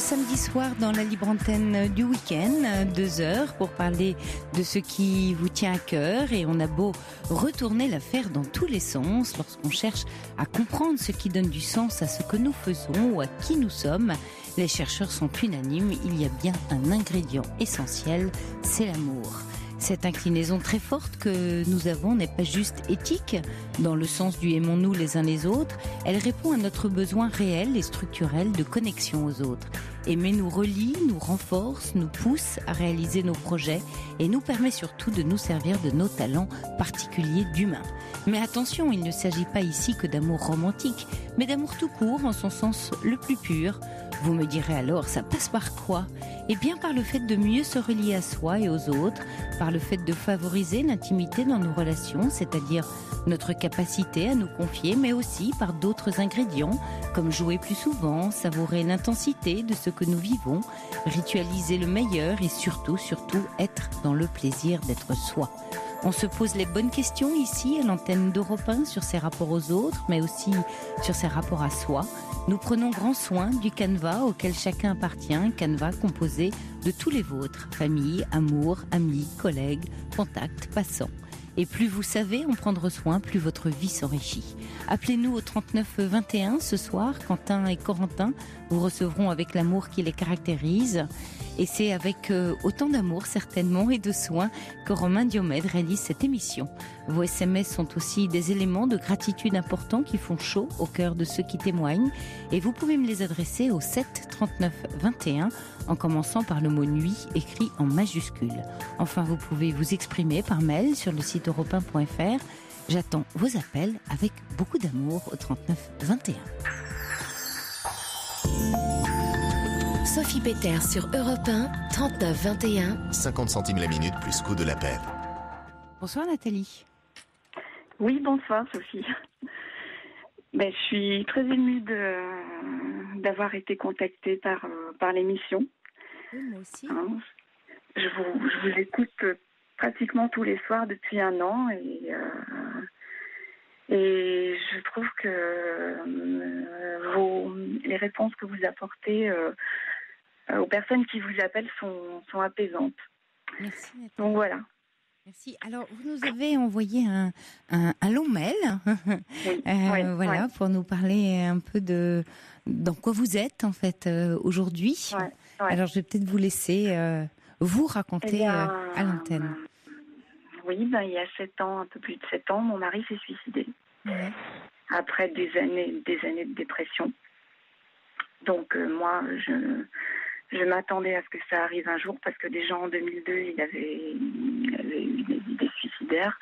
samedi soir dans la libre antenne du week-end, 2 heures pour parler de ce qui vous tient à cœur, et on a beau retourner l'affaire dans tous les sens lorsqu'on cherche à comprendre ce qui donne du sens à ce que nous faisons ou à qui nous sommes. Les chercheurs sont unanimes, il y a bien un ingrédient essentiel, c'est l'amour. Cette inclinaison très forte que nous avons n'est pas juste éthique, dans le sens du aimons-nous les uns les autres, elle répond à notre besoin réel et structurel de connexion aux autres. Aimer nous relie, nous renforce, nous pousse à réaliser nos projets et nous permet surtout de nous servir de nos talents particuliers d'humains. Mais attention, il ne s'agit pas ici que d'amour romantique, mais d'amour tout court en son sens le plus pur. Vous me direz alors, ça passe par quoi ? Eh bien par le fait de mieux se relier à soi et aux autres, par le fait de favoriser l'intimité dans nos relations, c'est-à-dire notre capacité à nous confier, mais aussi par d'autres ingrédients, comme jouer plus souvent, savourer l'intensité de ce que nous vivons, ritualiser le meilleur et surtout être dans le plaisir d'être soi. On se pose les bonnes questions ici à l'antenne d'Europe 1 sur ses rapports aux autres, mais aussi sur ses rapports à soi. Nous prenons grand soin du canevas auquel chacun appartient, canevas composé de tous les vôtres, famille, amour, amis, collègues, contacts, passants. Et plus vous savez en prendre soin, plus votre vie s'enrichit. Appelez-nous au 39 21 ce soir, Quentin et Corentin vous recevront avec l'amour qui les caractérise. Et c'est avec autant d'amour certainement et de soin que Romain Diomède réalise cette émission. Vos SMS sont aussi des éléments de gratitude importants qui font chaud au cœur de ceux qui témoignent. Et vous pouvez me les adresser au 7 39 21 en commençant par le mot nuit écrit en majuscule. Enfin, vous pouvez vous exprimer par mail sur le site europe1.fr. J'attends vos appels avec beaucoup d'amour au 39 21. Sophie Peter sur Europe 1, 39 21. 50 centimes la minute plus coût de l'appel. Bonsoir Nathalie. Oui, bonsoir Sophie. Je suis très émue d'avoir été contactée par l'émission. Oui, moi aussi. Je vous écoute pratiquement tous les soirs depuis 1 an et je trouve que les réponses que vous apportez aux personnes qui vous appellent sont apaisantes. Merci Nathalie. Donc voilà. Merci. Alors, vous nous avez envoyé un long mail, Oui, voilà, pour nous parler un peu de dans quoi vous êtes en fait aujourd'hui. Ouais. Alors, je vais peut-être vous laisser vous raconter à l'antenne. Oui, il y a 7 ans, un peu plus de 7 ans, mon mari s'est suicidé. Ouais. Après des années de dépression. Donc moi, je m'attendais à ce que ça arrive un jour parce que déjà en 2002, il avait eu des idées suicidaires.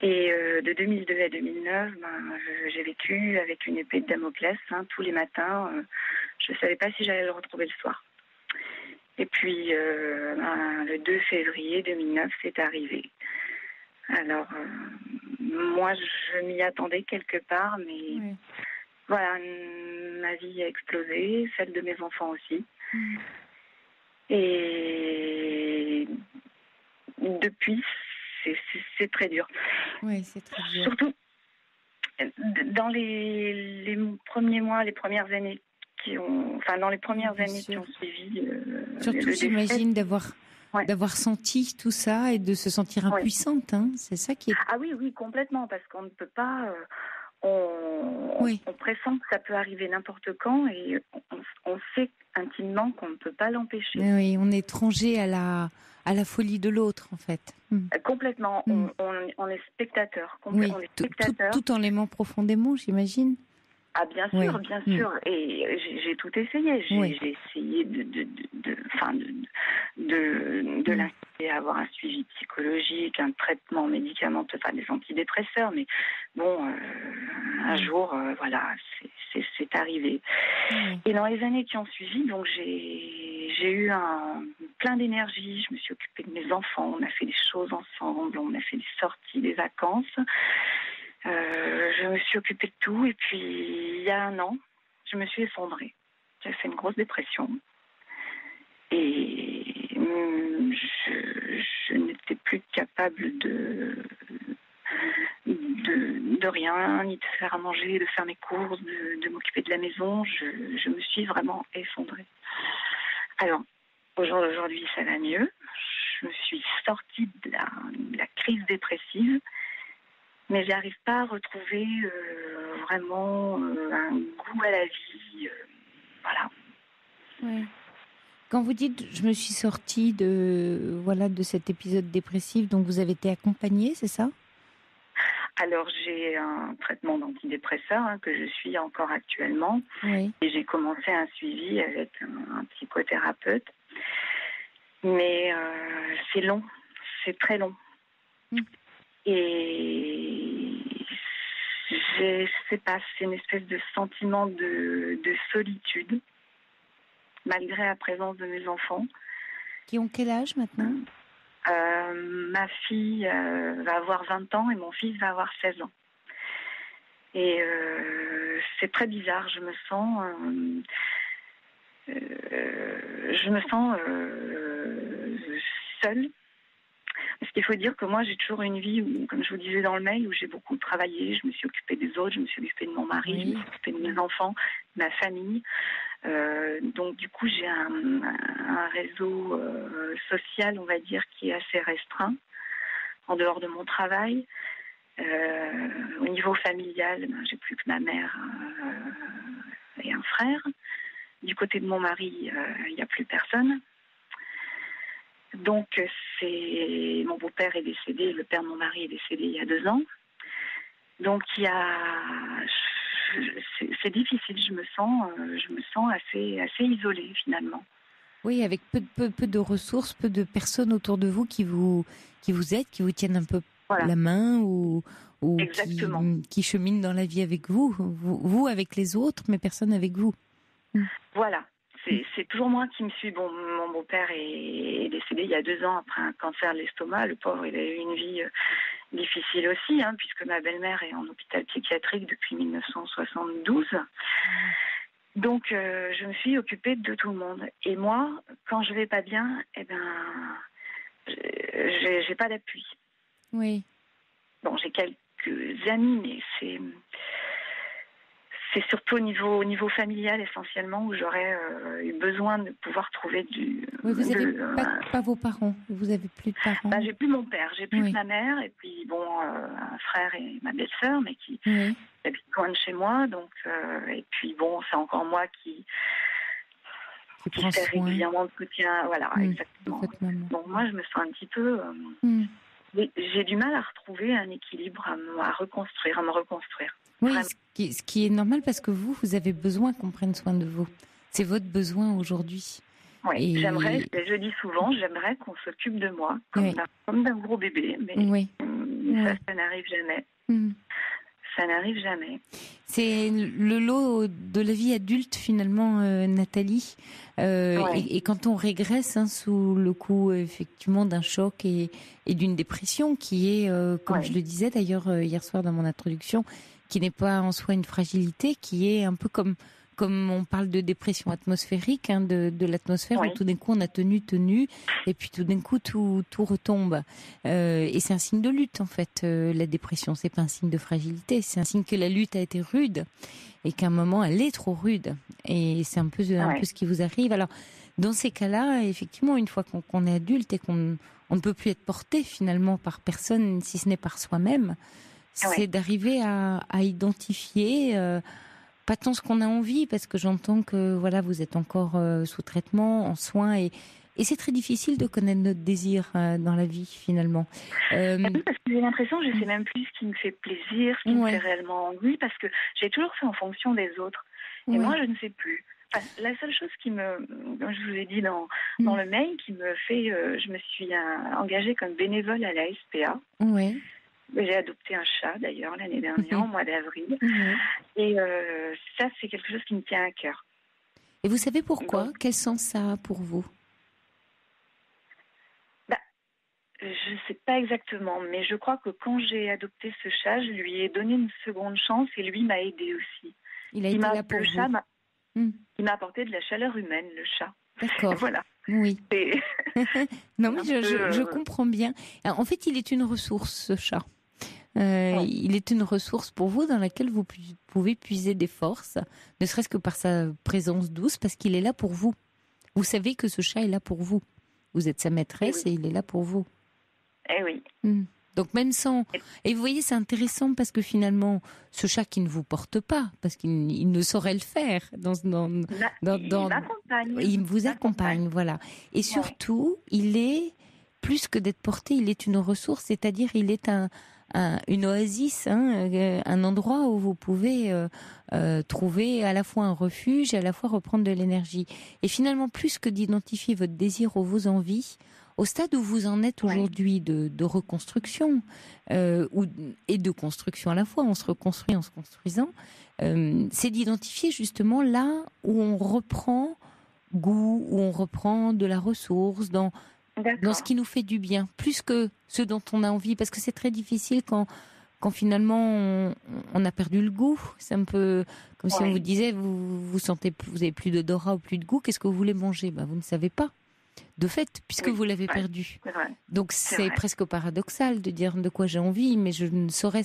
Et de 2002 à 2009, j'ai vécu avec une épée de Damoclès tous les matins. Je ne savais pas si j'allais le retrouver le soir. Et puis le 2 février 2009, c'est arrivé. Alors moi, je m'y attendais quelque part, mais voilà, ma vie a explosé, celle de mes enfants aussi. Et depuis, c'est très dur. Oui, c'est très dur. Surtout dans les premiers mois, les premières années dans les premières années qui ont suivi. Surtout, j'imagine d'avoir senti tout ça et de se sentir impuissante. C'est ça qui est. Ah oui, complètement, parce qu'on ne peut pas. On pressent que ça peut arriver n'importe quand et on sait intimement qu'on ne peut pas l'empêcher. Oui, on est étranger à la folie de l'autre, en fait. Complètement. On est spectateur. Oui, on est spectateur. Tout en l'aimant profondément, j'imagine. Ah bien sûr, bien sûr. Et j'ai tout essayé. J'ai essayé de l'inciter à avoir un suivi psychologique, un traitement médicamenteux, des antidépresseurs. Mais bon, un jour, c'est arrivé. Et dans les années qui ont suivi, donc j'ai eu plein d'énergie. Je me suis occupée de mes enfants. On a fait des choses ensemble. On a fait des sorties, des vacances. Je me suis occupée de tout et puis il y a 1 an, je me suis effondrée. J'ai fait une grosse dépression et je n'étais plus capable de rien, ni de faire à manger, de faire mes courses, de m'occuper de la maison. Je me suis vraiment effondrée. Alors, aujourd'hui, ça va mieux. Je me suis sortie de la crise dépressive, mais j'arrive pas à retrouver vraiment un goût à la vie. Voilà. Ouais. Quand vous dites je me suis sortie de cet épisode dépressif, donc vous avez été accompagnée, c'est ça? Alors, j'ai un traitement d'antidépresseur que je suis encore actuellement. Oui. Et j'ai commencé un suivi avec un psychothérapeute. Mais c'est long, c'est très long. Et je sais pas, c'est une espèce de sentiment de solitude, malgré la présence de mes enfants. Qui ont quel âge maintenant? Ma fille va avoir 20 ans et mon fils va avoir 16 ans. Et c'est très bizarre, je me sens seule. Parce qu'il faut dire que moi, j'ai toujours une vie où, comme je vous disais dans le mail, où j'ai beaucoup travaillé. Je me suis occupée des autres, je me suis occupée de mon mari, Oui. je me suis occupée de mes enfants, de ma famille. Donc, du coup, j'ai un réseau social, on va dire, qui est assez restreint, en dehors de mon travail. Au niveau familial, j'ai plus que ma mère et un frère. Du côté de mon mari, il n'y a plus personne. Donc, mon beau-père est décédé, le père de mon mari est décédé il y a 2 ans. Donc, c'est difficile, je me sens assez isolée finalement. Oui, avec peu de ressources, peu de personnes autour de vous qui vous aident, qui vous tiennent un peu Voilà. la main ou Exactement. qui cheminent dans la vie avec vous avec les autres, mais personne avec vous. Voilà. C'est toujours moi qui me suis. Bon, mon beau-père est décédé il y a 2 ans après un cancer de l'estomac. Le pauvre, il a eu une vie difficile aussi, puisque ma belle-mère est en hôpital psychiatrique depuis 1972. Donc, je me suis occupée de tout le monde. Et moi, quand je vais pas bien, j'ai pas d'appui. Oui. Bon, j'ai quelques amis, mais c'est surtout au niveau familial essentiellement où j'aurais eu besoin de pouvoir trouver du... Oui, vous n'avez pas vos parents, vous n'avez plus de parents. J'ai plus mon père, j'ai plus que ma mère, et puis un frère et ma belle-sœur, mais qui habitent loin de chez moi, donc et puis c'est encore moi qui fait régulièrement de soutien, voilà, exactement. Donc moi je me sens un petit peu... J'ai du mal à retrouver un équilibre, à me reconstruire. Oui, ce qui est normal parce que vous avez besoin qu'on prenne soin de vous. C'est votre besoin aujourd'hui. Oui, je dis souvent, j'aimerais qu'on s'occupe de moi comme d'un gros bébé, mais ça n'arrive jamais. Ça n'arrive jamais. C'est le lot de la vie adulte finalement, Nathalie. Et quand on régresse sous le coup effectivement d'un choc et d'une dépression qui est, comme je le disais d'ailleurs hier soir dans mon introduction, qui n'est pas en soi une fragilité, qui est un peu comme on parle de dépression atmosphérique, de l'atmosphère où tout d'un coup on a tenu, et puis tout d'un coup tout retombe. Et c'est un signe de lutte en fait. La dépression, c'est pas un signe de fragilité, c'est un signe que la lutte a été rude et qu'à un moment elle est trop rude. Et c'est un peu ce qui vous arrive. Alors dans ces cas-là, effectivement, une fois qu'on est adulte et qu'on ne peut plus être porté finalement par personne, si ce n'est par soi-même, c'est d'arriver à identifier. Pas tant ce qu'on a envie, parce que j'entends que vous êtes encore sous traitement, en soins, et c'est très difficile de connaître notre désir dans la vie finalement. Parce que j'ai l'impression que je ne sais même plus ce qui me fait plaisir, ce qui me fait réellement envie, parce que j'ai toujours fait en fonction des autres. Et moi, je ne sais plus. Enfin, la seule chose comme je vous ai dit dans le mail, qui me fait, je me suis engagée comme bénévole à la SPA. Oui. J'ai adopté un chat d'ailleurs l'année dernière, au mois d'avril. Et ça, c'est quelque chose qui me tient à cœur. Et vous savez pourquoi? Quel sens ça a pour vous? Je ne sais pas exactement, mais je crois que quand j'ai adopté ce chat, je lui ai donné une seconde chance et lui m'a aidé aussi. Il a été là pour vous. Il m'a apporté de la chaleur humaine, le chat. D'accord. Voilà. Oui. Non, mais je comprends bien. Alors, en fait, il est une ressource, ce chat. Il est une ressource pour vous dans laquelle vous pouvez puiser des forces, ne serait-ce que par sa présence douce, parce qu'il est là pour vous. Vous savez que ce chat est là pour vous. Vous êtes sa maîtresse et il est là pour vous. Eh oui. Donc même sans... Et vous voyez, c'est intéressant parce que finalement, ce chat qui ne vous porte pas, parce qu'il ne saurait le faire, il vous accompagne, voilà. Et surtout, il est, plus que d'être porté, il est une ressource, c'est-à-dire il est une oasis, un endroit où vous pouvez trouver à la fois un refuge et à la fois reprendre de l'énergie. Et finalement, plus que d'identifier votre désir ou vos envies, au stade où vous en êtes aujourd'hui de reconstruction et de construction à la fois, on se reconstruit en se construisant, c'est d'identifier justement là où on reprend goût, où on reprend de la ressource, dans ce qui nous fait du bien, plus que ce dont on a envie, parce que c'est très difficile quand finalement on a perdu le goût. C'est un peu comme si on vous disait, vous avez plus d'odorat ou plus de goût, qu'est-ce que vous voulez manger ? Vous ne savez pas. De fait, puisque vous l'avez perdu. Donc c'est presque paradoxal de dire de quoi j'ai envie, mais je ne saurais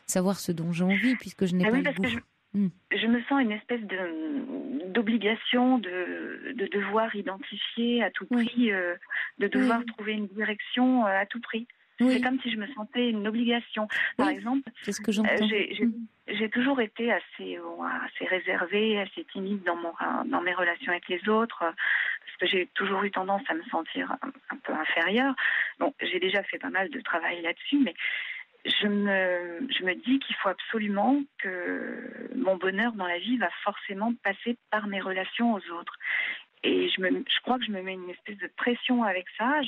savoir ce dont j'ai envie puisque je n'ai pas le goût. Je me sens une espèce d'obligation de devoir identifier à tout prix, de devoir trouver une direction à tout prix. C'est comme si je me sentais une obligation. Par exemple, c'est ce que j'entends. J'ai toujours été assez réservée, assez timide dans mes relations avec les autres, parce que j'ai toujours eu tendance à me sentir un peu inférieure. Donc, j'ai déjà fait pas mal de travail là-dessus, mais je me dis qu'il faut absolument que mon bonheur dans la vie va forcément passer par mes relations aux autres. Et je crois que je me mets une espèce de pression avec ça.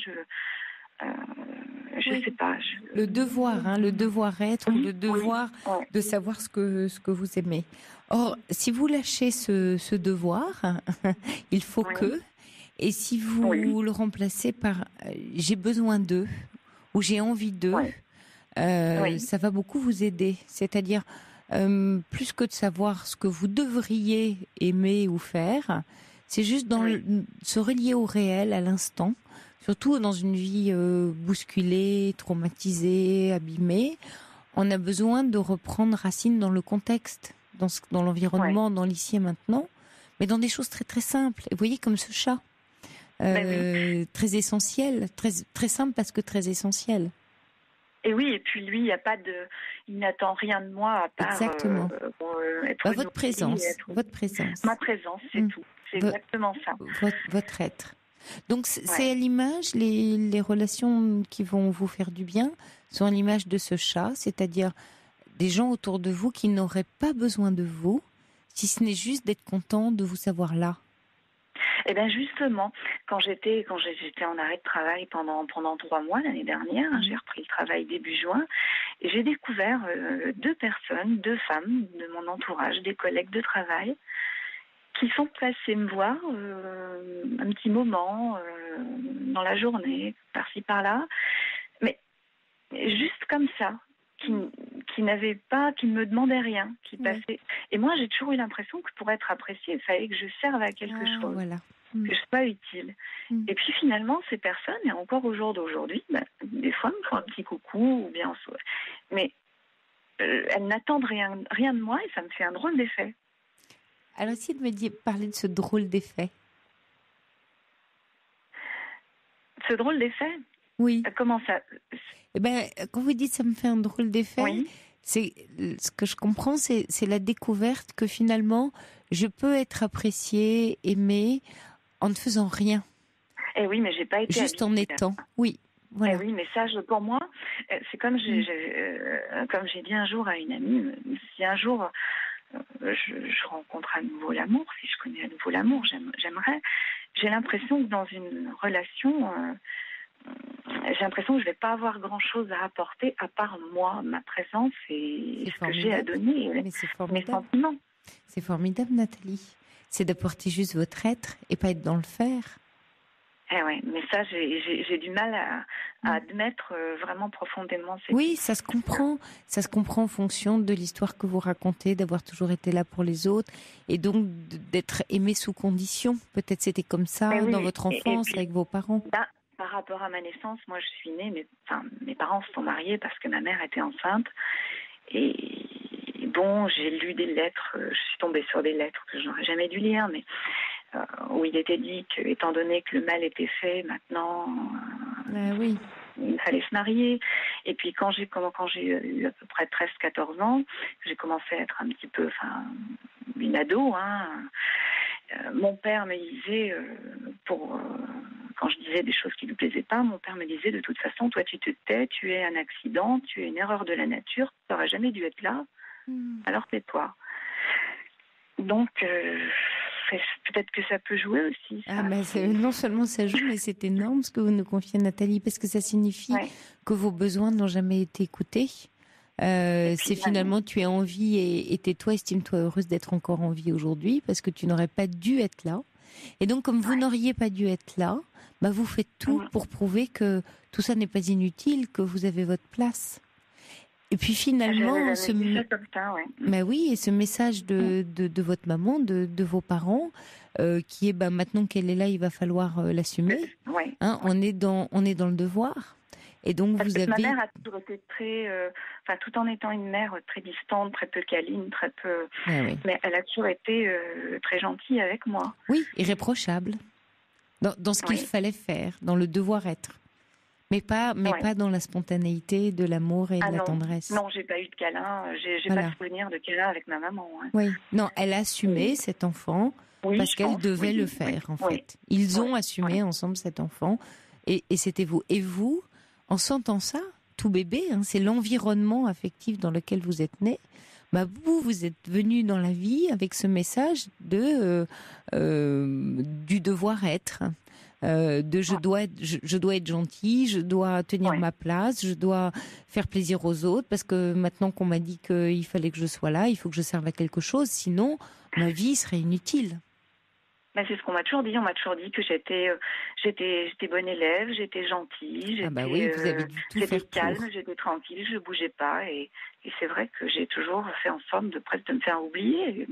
Je sais pas. Le devoir, le devoir-être, ou le devoir de savoir ce que vous aimez. Or, si vous lâchez ce devoir, il faut que, et si vous le remplacez par j'ai besoin d'eux, ou j'ai envie d'eux, ça va beaucoup vous aider. C'est-à-dire, plus que de savoir ce que vous devriez aimer ou faire, c'est juste se relier au réel, à l'instant. Surtout dans une vie bousculée, traumatisée, abîmée, on a besoin de reprendre racine dans le contexte, dans l'environnement, dans l'ici et maintenant, mais dans des choses très très simples. Et vous voyez, comme ce chat, très essentiel, très très simple parce que très essentiel. Et oui, et puis lui, il n'attend rien de moi à part exactement. Être votre présence, votre présence. Ma présence, c'est tout. C'est exactement ça. Votre être. Donc c'est à l'image, les relations qui vont vous faire du bien sont à l'image de ce chat, c'est-à-dire des gens autour de vous qui n'auraient pas besoin de vous, si ce n'est juste d'être content de vous savoir là. Eh bien justement, quand j'étais en arrêt de travail pendant 3 mois l'année dernière, j'ai repris le travail début juin, et j'ai découvert 2 personnes, 2 femmes de mon entourage, des collègues de travail, qui sont passés me voir un petit moment dans la journée, par-ci par-là, mais juste comme ça, qui n'avaient pas, qui ne me demandaient rien, qui passaient. Et moi, j'ai toujours eu l'impression que pour être appréciée, il fallait que je serve à quelque chose, que je sois utile. Et puis finalement, ces personnes, et encore au jour d'aujourd'hui, des fois, me font un petit coucou, ou bien, mais elles n'attendent rien de moi, et ça me fait un drôle d'effet. Alors, essayez de me parler de ce drôle d'effet. Ce drôle d'effet ? Oui. Comment ça ? Quand vous dites ça me fait un drôle d'effet, c'est ce que je comprends, c'est la découverte que finalement, je peux être appréciée, aimée, en ne faisant rien. Eh oui, mais j'ai pas été juste en étant. Oui. Voilà. Eh oui, mais ça, pour moi, c'est comme comme j'ai dit un jour à une amie, si un jour je rencontre à nouveau l'amour, si je connais à nouveau l'amour, j'aimerais. J'ai l'impression que dans une relation, j'ai l'impression que je ne vais pas avoir grand-chose à apporter à part moi, ma présence et ce que j'ai à donner, mes sentiments. C'est formidable, Nathalie. C'est d'apporter juste votre être et pas être dans le faire. Eh ouais, mais ça, j'ai du mal à admettre vraiment profondément. Oui, ça se comprend. Ça se comprend en fonction de l'histoire que vous racontez, d'avoir toujours été là pour les autres et donc d'être aimé sous condition. Peut-être c'était comme ça dans votre enfance et puis, avec vos parents. Par rapport à ma naissance, moi je suis née, mes parents se sont mariés parce que ma mère était enceinte. Et bon, j'ai lu des lettres, je suis tombée sur des lettres que je n'aurais jamais dû lire, mais où il était dit que, étant donné que le mal était fait, maintenant, Oui. il fallait se marier. Et puis quand j'ai eu à peu près 13-14 ans, j'ai commencé à être un petit peu, une ado, mon père me disait, quand je disais des choses qui ne lui plaisaient pas, mon père me disait, de toute façon, toi tu te tais, tu es un accident, tu es une erreur de la nature, tu n'aurais jamais dû être là, alors tais-toi. Donc, peut-être que ça peut jouer aussi. Ça. Non seulement ça joue, mais c'est énorme ce que vous nous confiez, Nathalie, parce que ça signifie que vos besoins n'ont jamais été écoutés. C'est finalement, tu es en vie et tais-toi, estime-toi heureuse d'être encore en vie aujourd'hui, parce que tu n'aurais pas dû être là. Et donc, comme vous n'auriez pas dû être là, vous faites tout pour prouver que tout ça n'est pas inutile, que vous avez votre place. Et puis finalement, ce message de votre maman, de vos parents, qui est maintenant qu'elle est là, il va falloir l'assumer. On est dans le devoir. Et donc Parce que ma mère a toujours été très, tout en étant une mère très distante, très peu câline, très peu, mais elle a toujours été très gentille avec moi. Oui, irréprochable dans ce qu'il fallait faire, dans le devoir-être. Mais pas dans la spontanéité de l'amour et de la tendresse. Non, j'ai pas eu de câlin. J'ai pas de souvenir de câlin avec ma maman. Oui. Non, elle a assumé cet enfant parce qu'elle devait le faire, en fait. Ils ont assumé ensemble cet enfant et c'était vous. Et vous, en sentant ça, tout bébé, c'est l'environnement affectif dans lequel vous êtes né. Vous êtes venu dans la vie avec ce message du devoir-être. Je dois être gentille, je dois tenir ma place, je dois faire plaisir aux autres parce que maintenant qu'on m'a dit qu'il fallait que je sois là, il faut que je serve à quelque chose, sinon ma vie serait inutile. C'est ce qu'on m'a toujours dit. On m'a toujours dit que j'étais bonne élève, j'étais gentille, vous avez dû tout j'étais faire calme, pour. j'étais tranquille, je bougeais pas et c'est vrai que j'ai toujours fait en sorte de me faire oublier.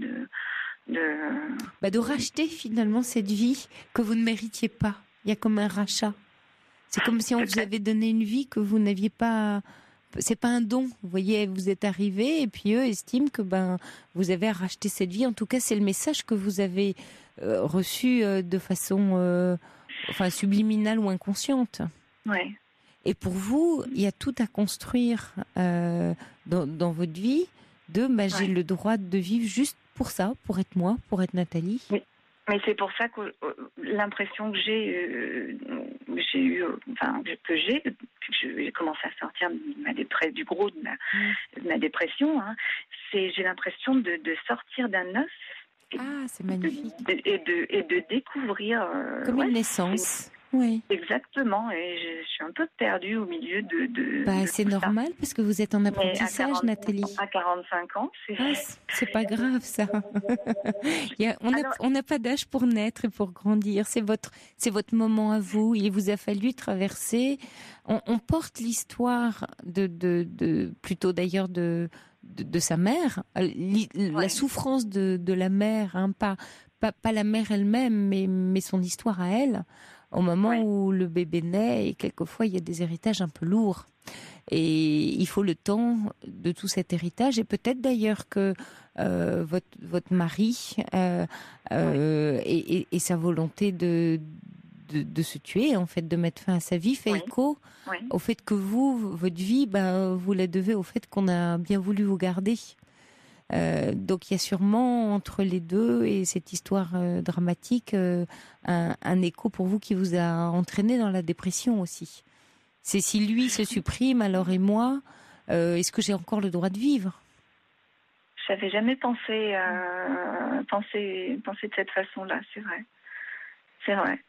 De racheter finalement cette vie que vous ne méritiez pas. Il y a comme un rachat. C'est comme si on vous avait donné une vie que vous n'aviez pas. C'est pas un don. Vous voyez, vous êtes arrivé et puis eux estiment que vous avez racheté cette vie. En tout cas, c'est le message que vous avez reçu de façon subliminale ou inconsciente. Ouais. Et pour vous, il y a tout à construire dans votre vie. J'ai le droit de vivre juste pour ça, pour être moi, pour être Nathalie. Oui. Mais c'est pour ça que l'impression que j'ai commencé à sortir du gros de ma dépression, j'ai l'impression de sortir d'un œuf. C'est magnifique. Et de découvrir. Comme une naissance. Oui. Exactement, et je suis un peu perdue au milieu de c'est normal parce que vous êtes en apprentissage, Nathalie. À 45 ans, c'est pas grave ça. On n'a pas d'âge pour naître et pour grandir. C'est votre moment à vous. Il vous a fallu traverser. On porte l'histoire plutôt d'ailleurs de sa mère, la souffrance de la mère, pas la mère elle-même, mais son histoire à elle. Au moment où le bébé naît, et quelquefois il y a des héritages un peu lourds. Et il faut le temps de tout cet héritage. Et peut-être d'ailleurs que votre mari et sa volonté de se tuer, en fait, de mettre fin à sa vie, fait écho au fait que votre vie, vous la devez au fait qu'on a bien voulu vous garder. Donc il y a sûrement entre les deux et cette histoire dramatique un écho pour vous qui vous a entraîné dans la dépression aussi. C'est si lui se supprime, alors et moi, est-ce que j'ai encore le droit de vivre ? J'avais jamais pensé de cette façon-là, c'est vrai. C'est vrai.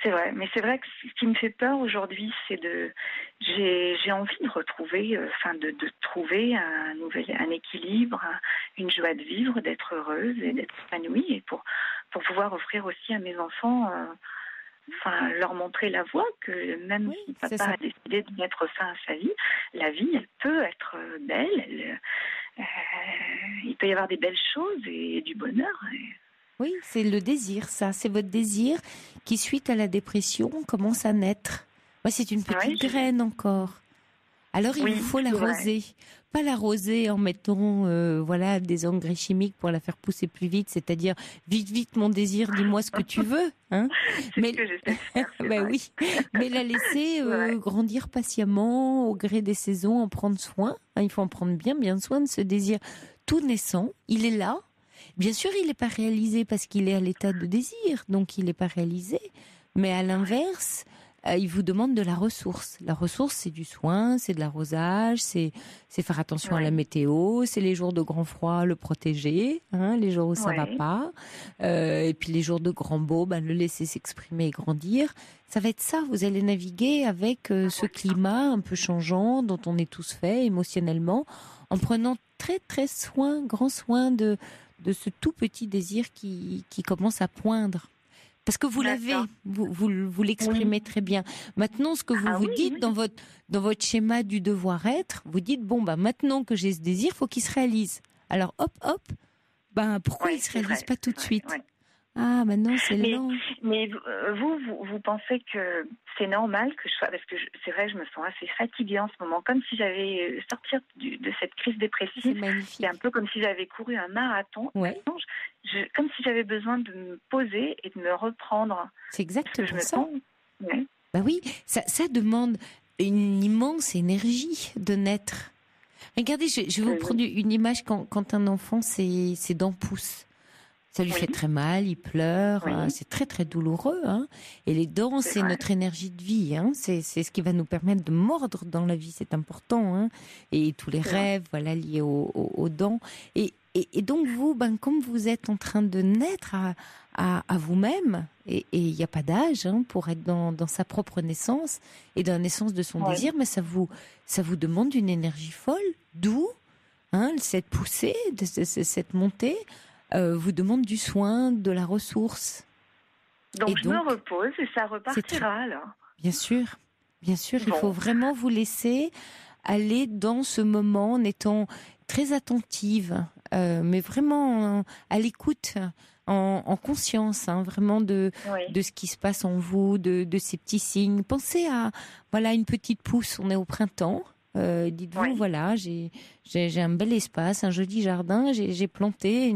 C'est vrai, mais c'est vrai que ce qui me fait peur aujourd'hui, j'ai envie de retrouver, de trouver un équilibre, une joie de vivre, d'être heureuse et d'être épanouie, et pour pouvoir offrir aussi à mes enfants, leur montrer la voie que même si papa a décidé de mettre fin à sa vie, la vie, elle peut être belle, il peut y avoir des belles choses et du bonheur. Oui, c'est le désir, ça. C'est votre désir qui, suite à la dépression, commence à naître. Moi, c'est une petite graine encore. Alors il vous faut l'arroser. Pas l'arroser en mettant des engrais chimiques pour la faire pousser plus vite, c'est-à-dire vite mon désir, dis-moi ce que tu veux, hein. Mais ce que j'essaie de faire, oui, mais la laisser grandir patiemment au gré des saisons, en prendre soin. Hein, il faut en prendre bien soin de ce désir tout naissant. Il est là. Bien sûr, il n'est pas réalisé parce qu'il est à l'état de désir, donc il n'est pas réalisé. Mais à l'inverse, il vous demande de la ressource. La ressource, c'est du soin, c'est de l'arrosage, c'est faire attention à la météo, c'est les jours de grand froid, le protéger, hein, les jours où ça va pas. Et puis les jours de grand beau, le laisser s'exprimer et grandir. Ça va être ça, vous allez naviguer avec ce climat un peu changeant dont on est tous faits émotionnellement, en prenant très grand soin de ce tout petit désir qui commence à poindre. Parce que vous l'avez, vous l'exprimez très bien. Maintenant, ce que vous dites dans votre schéma du devoir-être, vous dites, maintenant que j'ai ce désir, faut qu'il se réalise. Alors, hop, pourquoi il se réalise pas tout de suite? Ah, maintenant, c'est lent. Mais vous pensez que c'est normal que je sois... Parce que c'est vrai, je me sens assez fatiguée en ce moment, comme si j'avais sorti de cette crise dépressive. C'est un peu comme si j'avais couru un marathon. Ouais. Comme si j'avais besoin de me poser et de me reprendre. C'est exactement ça. Oui, ça demande une immense énergie de naître. Regardez, je vais vous prendre une image quand un enfant, ses dents poussent. Ça lui fait très mal, il pleure, c'est très douloureux. Hein. Et les dents, c'est notre énergie de vie. Hein. C'est ce qui va nous permettre de mordre dans la vie, c'est important. Hein. Et tous les rêves, liés aux dents. Et donc vous, comme vous êtes en train de naître à vous-même, et il n'y a pas d'âge pour être dans sa propre naissance et dans la naissance de son désir, mais ça vous demande une énergie folle, d'où cette poussée, cette montée. Vous demande du soin, de la ressource. Donc je me repose et ça repartira alors. Bien sûr, il faut vraiment vous laisser aller dans ce moment en étant très attentive, mais vraiment à l'écoute, en conscience, vraiment de ce qui se passe en vous, de ces petits signes. Pensez à une petite pousse, on est au printemps. Dites-vous, j'ai un bel espace, un joli jardin, j'ai planté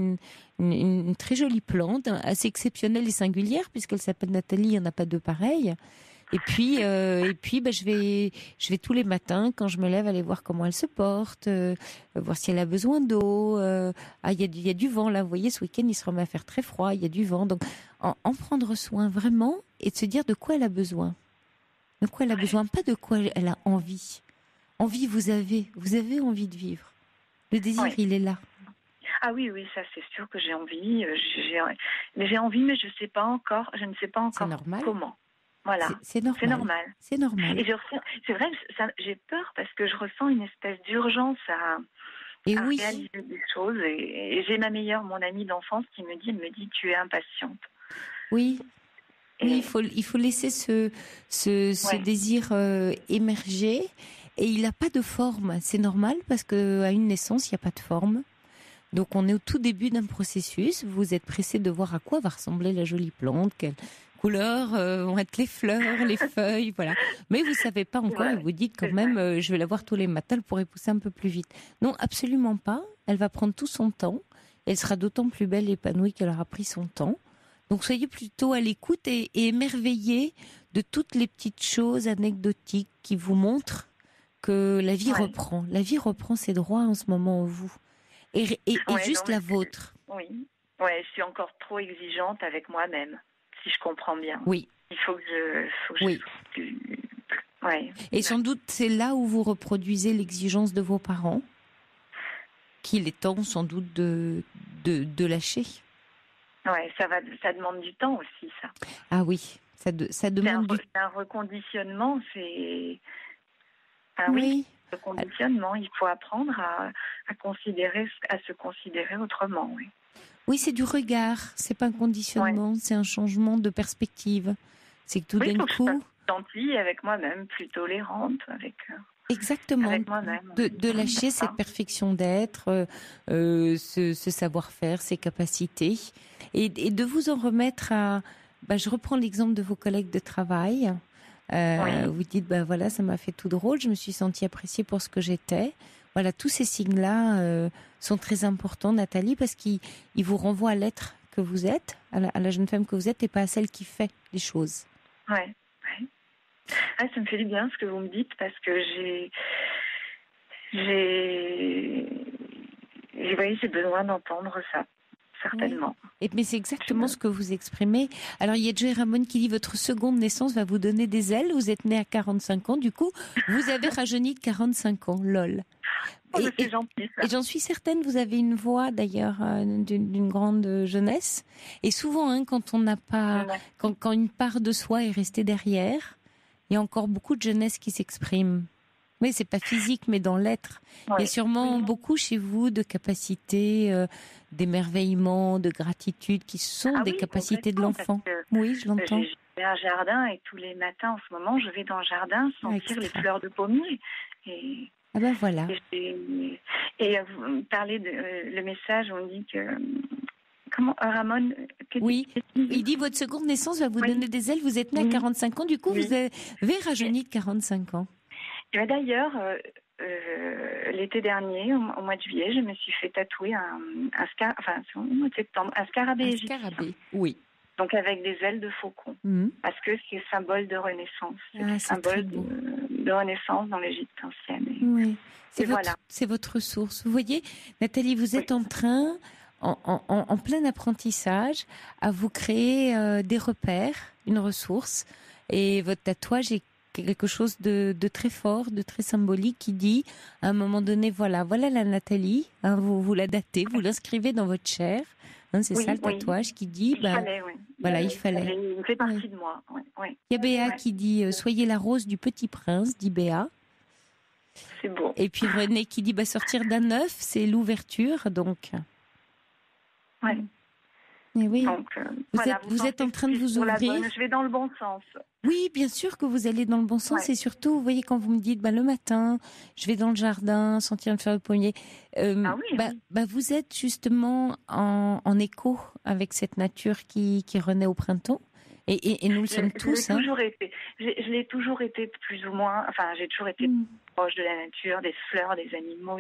une très jolie plante, assez exceptionnelle et singulière, puisqu'elle s'appelle Nathalie, il n'y en a pas deux pareilles. Et puis, je vais tous les matins, quand je me lève, aller voir comment elle se porte, voir si elle a besoin d'eau. Il y a du vent, là, vous voyez, ce week-end, il se remet à faire très froid, il y a du vent. Donc, en prendre soin vraiment, et de se dire de quoi elle a besoin. De quoi elle a besoin, pas de quoi elle a envie. Envie, vous avez envie de vivre. Le désir, il est là. Ah oui, ça c'est sûr que j'ai envie. Mais j'ai envie, mais je ne sais pas encore comment. Voilà. C'est normal. C'est normal. Et c'est vrai que j'ai peur parce que je ressens une espèce d'urgence à réaliser des choses. Et j'ai mon amie d'enfance qui me dit tu es impatiente. Oui. Oui, il faut laisser ce désir émerger. Et il n'a pas de forme, c'est normal parce qu'à une naissance, il n'y a pas de forme. Donc on est au tout début d'un processus, vous êtes pressé de voir à quoi va ressembler la jolie plante, quelle couleur vont être les fleurs, les feuilles, voilà. Mais vous ne savez pas encore et vous dites quand même, je vais la voir tous les matins, elle pourrait pousser un peu plus vite. Non, absolument pas, elle va prendre tout son temps, elle sera d'autant plus belle et épanouie qu'elle aura pris son temps. Donc soyez plutôt à l'écoute et émerveillés de toutes les petites choses anecdotiques qui vous montrent que la vie reprend. La vie reprend ses droits en ce moment en vous. Et juste la vôtre. Oui. Ouais, je suis encore trop exigeante avec moi-même, si je comprends bien. Oui. Il faut que je... Et sans doute, c'est là où vous reproduisez l'exigence de vos parents, qu'il est temps sans doute de lâcher. Ouais, ça demande du temps aussi, ça. Ah oui, ça demande c'est un reconditionnement, c'est... Oui. Le conditionnement, il faut apprendre à se considérer autrement. Oui, c'est du regard, c'est pas un conditionnement, c'est un changement de perspective. C'est que tout d'un coup, je suis gentille avec moi-même, plus tolérante avec moi-même. De lâcher cette perfection d'être, ce savoir-faire, ces capacités, et de vous en remettre à. Je reprends l'exemple de vos collègues de travail. Vous dites, voilà, ça m'a fait tout drôle, je me suis sentie appréciée pour ce que j'étais. Voilà, tous ces signes-là sont très importants, Nathalie, parce qu'ils vous renvoient à l'être que vous êtes, à la jeune femme que vous êtes, et pas à celle qui fait les choses. Ouais. Ah, ça me fait du bien ce que vous me dites, parce que j'ai besoin d'entendre ça, certainement. Oui. Mais c'est exactement ce que vous exprimez. Alors, il y a Joey Ramone qui dit votre seconde naissance va vous donner des ailes. Vous êtes né à 45 ans, du coup, vous avez rajeuni de 45 ans, lol. C'est gentil, ça. Et j'en suis certaine, vous avez une voix d'ailleurs d'une grande jeunesse. Et souvent, quand on n'a pas, quand une part de soi est restée derrière, il y a encore beaucoup de jeunesse qui s'exprime. Oui, c'est pas physique, mais dans l'être. Ouais. Il y a sûrement beaucoup chez vous de capacités, d'émerveillement, de gratitude, qui sont des capacités de l'enfant. Oui, je l'entends. J'ai un jardin et tous les matins, en ce moment, je vais dans le jardin sentir les fleurs de pommier. Ah ben voilà. Et vous parlez le message, on dit que... Comment, Ramon? Oui, il dit votre seconde naissance va vous donner des ailes, vous êtes né à 45 ans, du coup vous avez rajeuni de 45 ans. Et d'ailleurs, l'été dernier, au mois de juillet, je me suis fait tatouer au mois de septembre, un scarabée égyptien. Scarabée, oui. Donc avec des ailes de faucon, parce que c'est symbole de renaissance, c'est symbole de renaissance dans l'Égypte ancienne. Oui, c'est votre ressource. Vous voyez, Nathalie, vous êtes en train, en plein apprentissage, à vous créer des repères, une ressource, et votre tatouage est quelque chose de très fort, de très symbolique, qui dit, à un moment donné, voilà la Nathalie, vous la datez, vous l'inscrivez dans votre chair. C'est ça le tatouage qui dit. Il fallait. Il fallait. Il fait partie de moi. Il y a Béa qui dit soyez la rose du petit prince, dit Béa. C'est beau. Et puis René qui dit sortir d'un œuf, c'est l'ouverture, donc. Ouais. Et oui. Donc, vous êtes en train de vous ouvrir. Je vais dans le bon sens. Oui, bien sûr que vous allez dans le bon sens. Et surtout, vous voyez, quand vous me dites, le matin, je vais dans le jardin, sentir une fleur de pommier. Vous êtes justement en écho avec cette nature qui renaît au printemps. Et nous le sommes tous. Je l'ai toujours été plus ou moins. Enfin, j'ai toujours été proche de la nature, des fleurs, des animaux.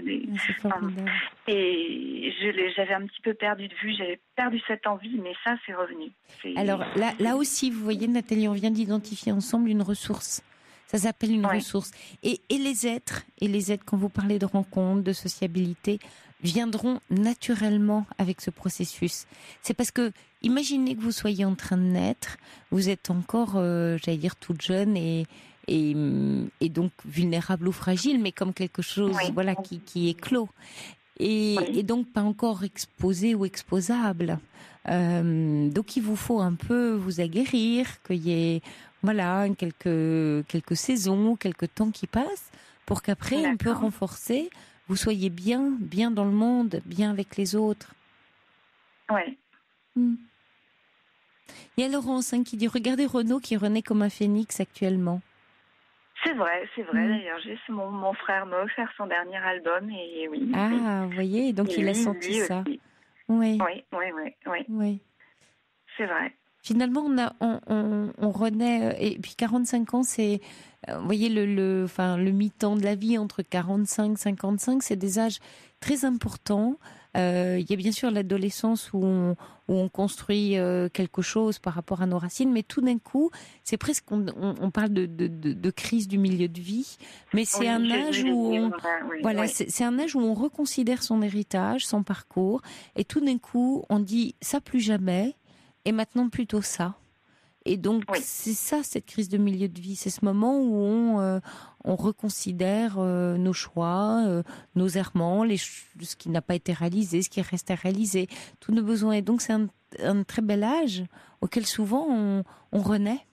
Et j'avais un petit peu perdu de vue. J'avais perdu cette envie, mais ça, c'est revenu. Alors là aussi, vous voyez, Nathalie, on vient d'identifier ensemble une ressource. Ça s'appelle une ressource. Et les êtres, quand vous parlez de rencontres, de sociabilité, viendront naturellement avec ce processus. C'est parce que, imaginez que vous soyez en train de naître, vous êtes encore, toute jeune et donc vulnérable ou fragile, mais comme quelque chose, qui est clos. Et donc pas encore exposé ou exposable. Donc il vous faut un peu vous aguerrir, qu'il y ait quelques saisons, quelques temps qui passent, pour qu'après un peu renforcé, vous soyez bien dans le monde, bien avec les autres. Ouais. Il y a Laurence qui dit regardez Renaud qui renaît comme un phénix actuellement. C'est vrai. D'ailleurs, mon frère m'a offert son dernier album et oui. Ah, vous voyez, donc il a senti ça. Oui. C'est vrai. Finalement, on renaît, et puis 45 ans, c'est, vous voyez, le mi-temps de la vie entre 45 et 55, c'est des âges très importants. Il y a bien sûr l'adolescence où on construit quelque chose par rapport à nos racines, mais tout d'un coup, c'est presque, on parle de crise du milieu de vie, mais c'est un âge où c'est un âge où on reconsidère son héritage, son parcours, et tout d'un coup, on dit ça plus jamais, et maintenant plutôt ça. Et donc, c'est ça, cette crise de milieu de vie. C'est ce moment où on reconsidère nos choix, nos errements, ce qui n'a pas été réalisé, ce qui reste à réaliser, tous nos besoins. Et donc, c'est un très bel âge auquel souvent on renaît.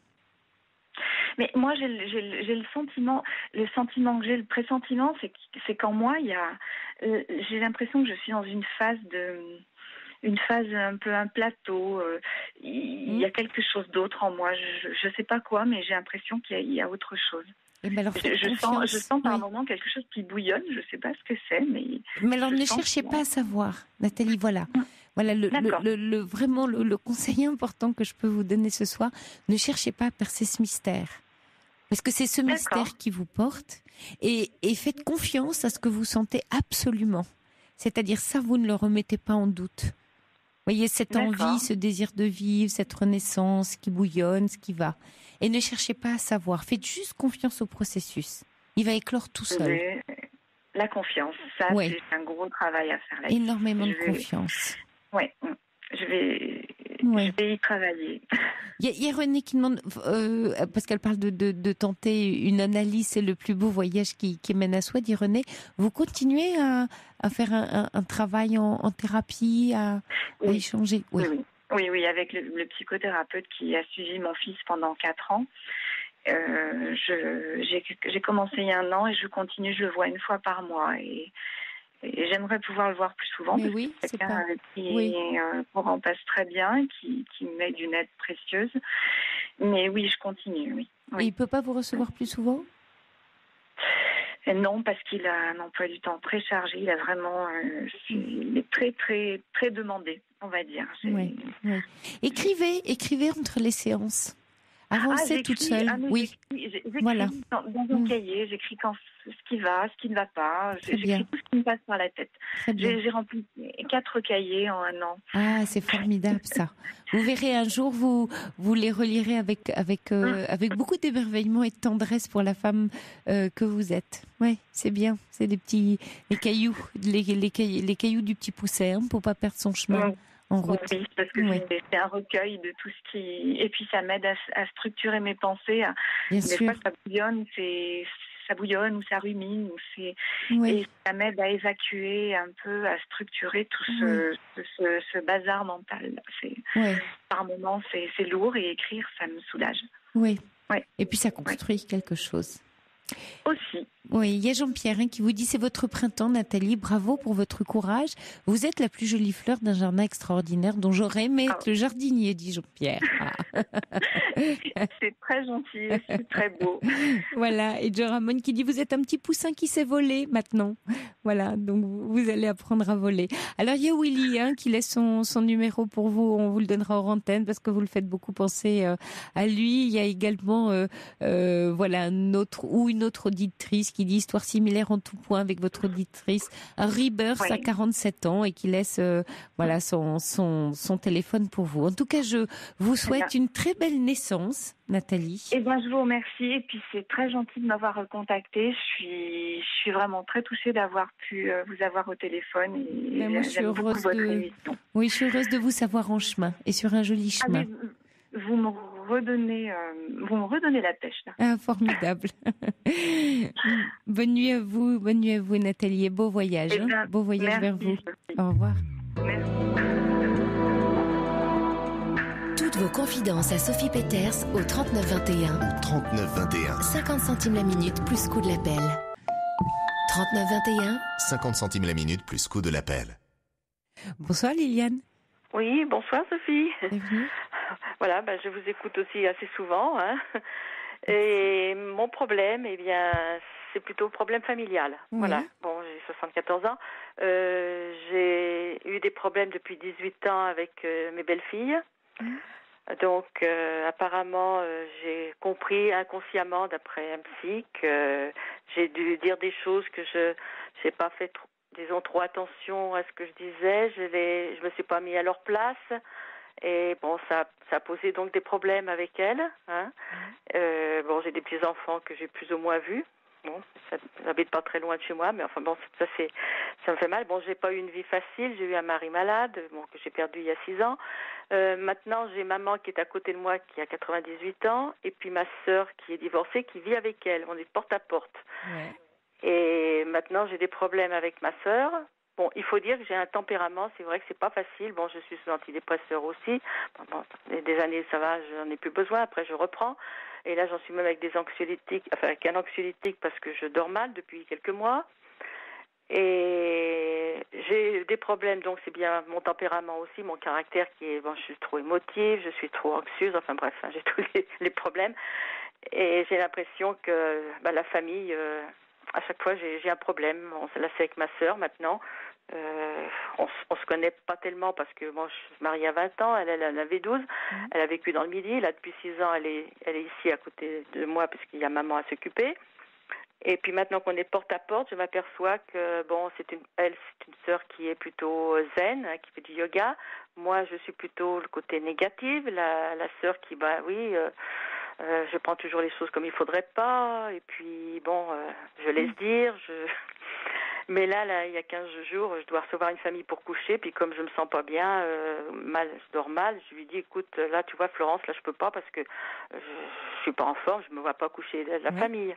Mais moi, j'ai le sentiment que j'ai, le pressentiment, c'est qu'en moi, j'ai l'impression que je suis dans une phase un peu un plateau. Il y a quelque chose d'autre en moi. Je sais pas quoi, mais j'ai l'impression qu'il y a autre chose. Alors, je sens par moment quelque chose qui bouillonne. Je sais pas ce que c'est, mais. Mais alors ne cherchez pas à savoir, Nathalie. Voilà. Voilà vraiment le conseil important que je peux vous donner ce soir. Ne cherchez pas à percer ce mystère. Parce que c'est ce mystère qui vous porte. Et faites confiance à ce que vous sentez absolument. C'est-à-dire ça, vous ne le remettez pas en doute. Vous voyez, cette envie, ce désir de vivre, cette renaissance qui bouillonne, ce qui va. Et ne cherchez pas à savoir. Faites juste confiance au processus. Il va éclore tout seul. La confiance, ça, c'est un gros travail à faire là. Énormément de confiance. Oui, je vais y travailler. Il y a René qui demande, parce qu'elle parle de tenter une analyse, c'est le plus beau voyage qui mène à soi, dit René. Vous continuez à faire un travail en thérapie, à échanger? Oui, avec le psychothérapeute qui a suivi mon fils pendant 4 ans. J'ai commencé il y a 1 an et je continue, je le vois 1 fois par mois. Et j'aimerais pouvoir le voir plus souvent. Mais oui, c'est quelqu'un qui courant passe très bien, qui m'aide d'une aide précieuse. Mais oui, je continue, oui. Et il ne peut pas vous recevoir plus souvent? Non, parce qu'il a un emploi du temps très chargé. Il a vraiment, il est très, très, très demandé, on va dire. Oui. Écrivez entre les séances. Avancez toute seule. J'écris dans un cahier, j'écris ce qui va, ce qui ne va pas. J'écris tout ce qui me passe par la tête. J'ai rempli 4 cahiers en 1 an. Ah, c'est formidable ça. Vous verrez un jour, vous les relirez avec beaucoup d'émerveillement et de tendresse pour la femme que vous êtes. Oui, c'est bien. C'est les cailloux du petit pousset, pour pas perdre son chemin. En route. Oui, parce que c'est un recueil de tout ce qui... Et puis ça m'aide à structurer mes pensées. Bien sûr. Fois, ça bouillonne ou ça rumine. Et ça m'aide à évacuer un peu, à structurer tout ce bazar mental. Par moments, c'est lourd et écrire, ça me soulage. Oui. Et puis ça construit quelque chose. Aussi. Oui, il y a Jean-Pierre qui vous dit: c'est votre printemps, Nathalie, bravo pour votre courage. Vous êtes la plus jolie fleur d'un jardin extraordinaire dont j'aurais aimé être le jardinier, dit Jean-Pierre. C'est très gentil, c'est très beau. Voilà, et Joe Ramon qui dit: vous êtes un petit poussin qui sait voler maintenant. Voilà, donc vous allez apprendre à voler. Alors il y a Willy qui laisse son numéro pour vous, on vous le donnera hors antenne parce que vous le faites beaucoup penser à lui. Il y a également une autre auditrice qui dit: histoire similaire en tout point avec votre auditrice, un Rebirth à 47 ans et qui laisse son téléphone pour vous. En tout cas, je vous souhaite une très belle naissance, Nathalie. Je vous remercie et puis c'est très gentil de m'avoir contactée. Je suis vraiment très touchée d'avoir pu vous avoir au téléphone et moi, j'aime beaucoup votre émission. Oui, je suis heureuse de vous savoir en chemin et sur un joli chemin. Vous me redonnez la pêche là. Ah, formidable. Bonne nuit à vous, Nathalie, et beau voyage. Beau voyage vers vous. Au revoir. Merci. Toutes vos confidences à Sophie Peters au 3921. 3921. 50 centimes la minute plus coût de l'appel. 3921. 50 centimes la minute plus coût de l'appel. Bonsoir Liliane. Oui, bonsoir Sophie. Bienvenue. Voilà, je vous écoute aussi assez souvent. Et mon problème, c'est plutôt un problème familial. Oui. Voilà. Bon, j'ai 74 ans. J'ai eu des problèmes depuis 18 ans avec mes belles-filles. Donc, apparemment, j'ai compris inconsciemment, d'après un psy, que j'ai dû dire des choses que je n'ai pas fait trop attention à ce que je disais. Je me suis pas mis à leur place. Et bon, ça a posé donc des problèmes avec elles. J'ai des petits-enfants que j'ai plus ou moins vus. Bon, ça n'habite pas très loin de chez moi, mais enfin bon, ça me fait mal. Bon, j'ai pas eu une vie facile, j'ai eu un mari malade, que j'ai perdu il y a 6 ans. Maintenant, j'ai maman qui est à côté de moi, qui a 98 ans, et puis ma sœur qui est divorcée, qui vit avec elle. On est porte à porte. Ouais. Et maintenant, j'ai des problèmes avec ma sœur. Bon, il faut dire que j'ai un tempérament, c'est vrai que c'est pas facile. Bon, je suis sous antidépresseur aussi. Des années, ça va, j'en ai plus besoin. Après, je reprends. Et là, j'en suis même avec des anxiolytiques, avec un anxiolytique parce que je dors mal depuis quelques mois. Et j'ai des problèmes, donc c'est bien mon tempérament aussi, mon caractère qui est, je suis trop émotive, je suis trop anxieuse, enfin bref, j'ai tous les problèmes. Et j'ai l'impression que la famille à chaque fois, j'ai un problème. Là, c'est avec ma sœur maintenant. On se connaît pas tellement parce que moi, je suis mariée à 20 ans, elle en avait 12. Elle a vécu dans le Midi. Là, depuis 6 ans, elle est ici à côté de moi parce qu'il y a maman à s'occuper. Et puis maintenant qu'on est porte à porte, je m'aperçois que c'est une sœur qui est plutôt zen, hein, qui fait du yoga. Moi, je suis plutôt le côté négatif, la sœur qui, je prends toujours les choses comme il faudrait pas. Et puis je laisse dire. Mais là, il y a 15 jours, je dois recevoir une famille pour coucher. Puis comme je me sens pas bien, je dors mal, je lui dis, écoute, là, tu vois, Florence, là, je peux pas parce que je suis pas en forme, je me vois pas coucher la famille.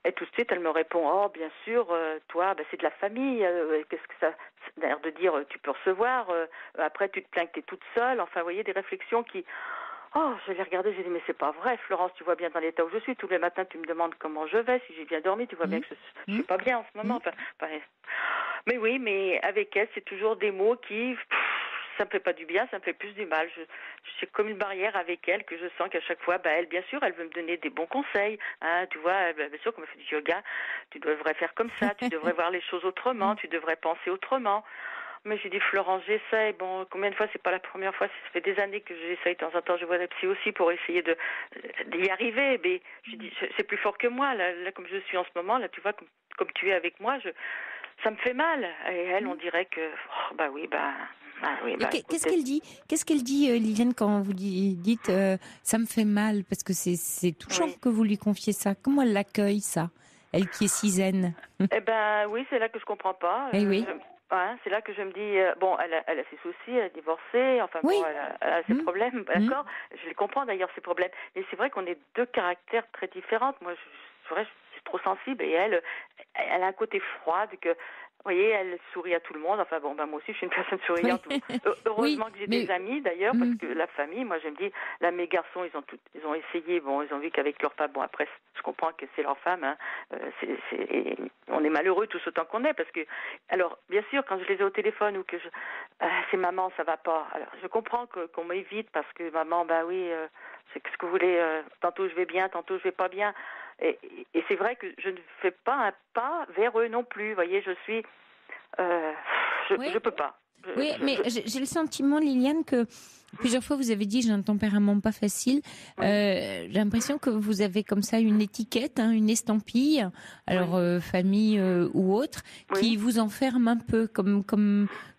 Et tout de suite, elle me répond, oh, bien sûr, toi, c'est de la famille. Qu'est-ce que ça, d'ailleurs de dire, tu peux recevoir. Après, tu te plains que tu es toute seule. Enfin, vous voyez, des réflexions qui... Oh, je l'ai regardé, j'ai dit, mais c'est pas vrai, Florence, tu vois bien dans l'état où je suis. Tous les matins, tu me demandes comment je vais, si j'ai bien dormi, tu vois bien que je suis pas bien en ce moment. Mais oui, mais avec elle, c'est toujours des mots qui... ça me fait pas du bien, ça me fait plus du mal. J'ai comme une barrière avec elle que je sens qu'à chaque fois, elle, bien sûr, elle veut me donner des bons conseils. Hein, tu vois, bien sûr, comme elle fait du yoga, tu devrais faire comme ça, tu devrais voir les choses autrement, tu devrais penser autrement. Mais j'ai dit, Florence, j'essaye. Combien de fois, c'est pas la première fois, ça fait des années que j'essaye. De temps en temps, je vois des psy aussi pour essayer d'y arriver. Mais je dis, c'est plus fort que moi. Là, comme je suis en ce moment, là, tu vois, comme tu es avec moi, ça me fait mal. Et elle, on dirait que, Qu'est-ce qu'elle dit, Liliane, quand vous dites ça me fait mal, parce que c'est touchant que vous lui confiez ça. Comment elle l'accueille, ça, elle qui est si zen? Oui, c'est là que je comprends pas. Oui. C'est là que je me dis, elle a ses soucis, elle a divorcé, elle a ses problèmes, d'accord. Je les comprends d'ailleurs, ses problèmes. Mais c'est vrai qu'on est deux caractères très différents. Moi, je suis trop sensible et elle a un côté froid que... Vous voyez, elle sourit à tout le monde. Enfin moi aussi, je suis une personne souriante. Heureusement que j'ai des amis, d'ailleurs, parce que la famille, moi, je me dis, là, mes garçons, ils ont essayé. Ils ont vu qu'avec leur femme, après, je comprends que c'est leur femme. Hein, on est malheureux tous autant qu'on est, parce que, alors, bien sûr, quand je les ai au téléphone ou que c'est maman, ça va pas. Alors, je comprends qu'on m'évite parce que maman, c'est ce que vous voulez. Tantôt je vais bien, tantôt je vais pas bien. Et c'est vrai que je ne fais pas un pas vers eux non plus. Vous voyez, je suis... je peux pas. Mais j'ai le sentiment, Liliane, que plusieurs fois vous avez dit j'ai un tempérament pas facile. J'ai l'impression que vous avez comme ça une étiquette, une estampille, alors famille ou autre, qui vous enferme un peu, comme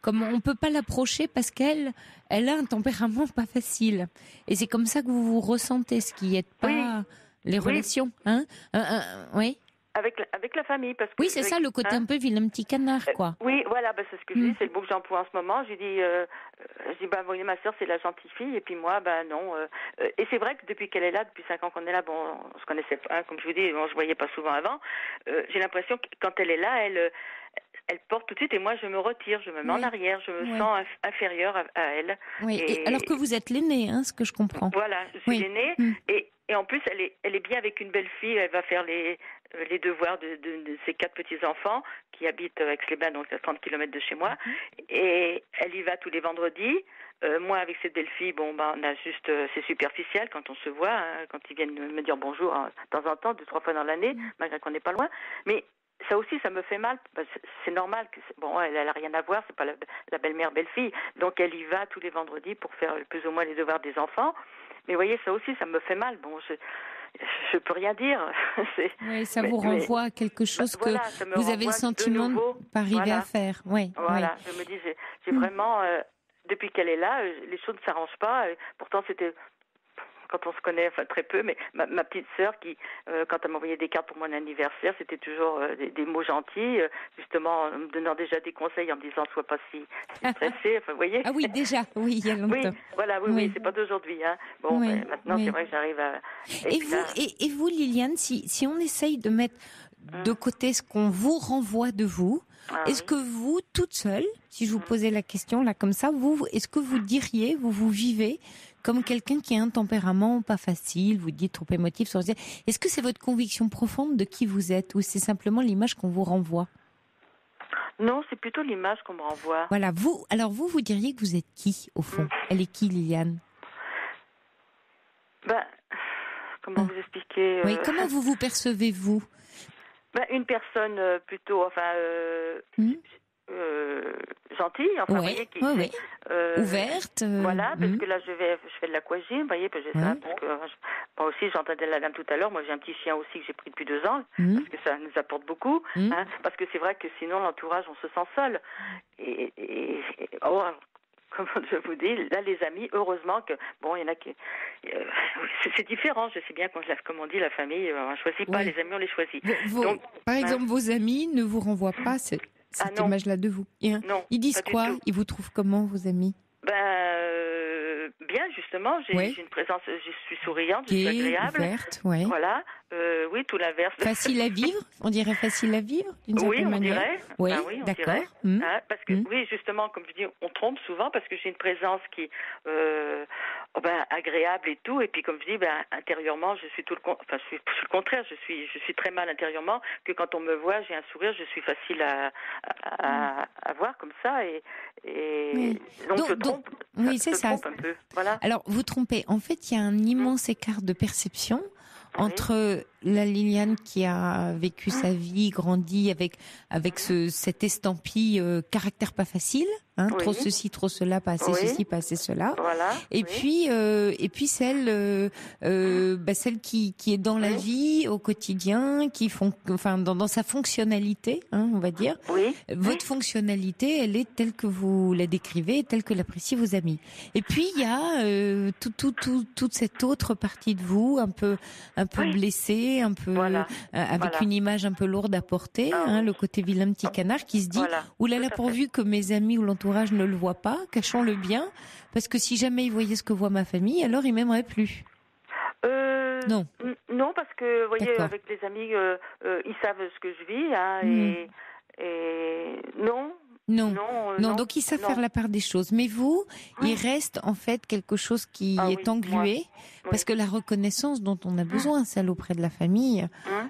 on peut pas l'approcher parce qu'elle a un tempérament pas facile. Et c'est comme ça que vous vous ressentez, ce qui n'aide pas les relations, oui. Avec la famille, parce que c'est ça, le côté un peu vilain petit canard, quoi. Oui, voilà, c'est ce que je dis, c'est le mot que j'emploie en ce moment. J'ai dit, vous voyez, ma sœur, c'est la gentille fille, et puis moi, non. Et c'est vrai que depuis qu'elle est là, depuis 5 ans qu'on est là, on se connaissait pas, comme je vous dis, on se voyait pas souvent avant. J'ai l'impression que quand elle est là, elle porte tout de suite, et moi, je me retire, je me mets en arrière, je me sens inférieure à elle. Oui, et alors que vous êtes l'aînée, ce que je comprends. Voilà, je suis l'aînée, et en plus, elle est bien avec une belle fille. Elle va faire les devoirs de ses 4 petits-enfants qui habitent à Aix-les-Bains, donc à 30 km de chez moi. Et elle y va tous les vendredis. Moi, avec cette belle fille, on a juste... c'est superficiel quand on se voit, quand ils viennent me dire bonjour de temps en temps, 2-3 fois dans l'année, malgré qu'on n'est pas loin. Mais ça aussi, ça me fait mal. C'est normal que... elle a rien à voir, c'est pas la belle-mère, belle-fille. Donc, elle y va tous les vendredis pour faire plus ou moins les devoirs des enfants. Mais vous voyez, ça aussi, ça me fait mal. Je peux rien dire. Ça vous renvoie à quelque chose que vous avez le sentiment de ne pas arriver à faire. Je me dis, j'ai vraiment... depuis qu'elle est là, les choses ne s'arrangent pas. Pourtant, c'était... Quand on se connaît, très peu, mais ma petite sœur qui, quand elle m'envoyait des cartes pour mon anniversaire, c'était toujours des mots gentils, justement en me donnant déjà des conseils en me disant sois pas si stressée, vous voyez. Ah oui, déjà, il y a longtemps. Oui, c'est pas d'aujourd'hui. Maintenant c'est vrai que j'arrive à... Et vous, Liliane, si on essaye de mettre de côté ce qu'on vous renvoie de vous, est-ce que vous, toute seule, si je vous posais la question là comme ça, est-ce que vous diriez, vous vivez comme quelqu'un qui a un tempérament pas facile, vous dites trop émotif, est-ce que c'est votre conviction profonde de qui vous êtes ou c'est simplement l'image qu'on vous renvoie? Non, c'est plutôt l'image qu'on me renvoie. Voilà, vous diriez que vous êtes qui, au fond? Elle est qui, Liliane? Comment vous expliquer Oui, comment vous percevez-vous? Une personne plutôt, gentille, enfin, vous voyez, qui ouverte. Voilà, parce que là, je fais de l'aquagym, vous voyez, parce que moi aussi, j'entendais la dame tout à l'heure, moi j'ai un petit chien aussi que j'ai pris depuis 2 ans, parce que ça nous apporte beaucoup, parce que c'est vrai que sinon, l'entourage, on se sent seul. Comment je vous dis, là, les amis, heureusement que, il y en a qui... c'est différent, je sais bien, comme on dit, la famille, on ne choisit pas, les amis, on les choisit. Donc, par exemple, vos amis ne vous renvoient pas cette image-là de vous. Non, ils disent quoi? Ils vous trouvent comment, vos amis? Bien, justement, j'ai une présence, je suis souriante, je suis agréable. Ouverte, Voilà, oui, tout l'inverse. Facile à vivre? On dirait facile à vivre, d'une certaine manière? Oui, on d'accord. dirait. Parce que, oui, justement, comme je dis, on trompe souvent parce que j'ai une présence qui agréable et tout. Et puis, comme je dis, intérieurement, je suis le contraire. Je suis très mal intérieurement, que quand on me voit, j'ai un sourire, je suis facile à voir comme ça. Donc, je trompe. Oui, c'est ça. Un peu. Voilà. Alors, vous trompez. En fait, il y a un immense écart de perception entre la Liliane qui a vécu sa vie, grandi avec cette estampille caractère pas facile, trop ceci, trop cela, pas assez ceci, pas assez cela. Voilà. Et puis celle qui est dans la vie au quotidien, qui dans sa fonctionnalité, on va dire. Oui. Votre fonctionnalité, elle est telle que vous la décrivez, telle que l'apprécient vos amis. Et puis il y a toute cette autre partie de vous, un peu blessée, un peu avec une image un peu lourde à porter, le côté vilain petit canard qui se dit oulala, pourvu que mes amis ou l'entourage ne le voient pas, cachons-le bien, parce que si jamais ils voyaient ce que voit ma famille, alors ils m'aimeraient plus. Non. Non, parce que vous voyez, avec les amis, ils savent ce que je vis, et non. Non, donc ils savent faire la part des choses. Mais vous, il reste en fait quelque chose qui est englué, parce que la reconnaissance dont on a besoin, celle auprès de la famille,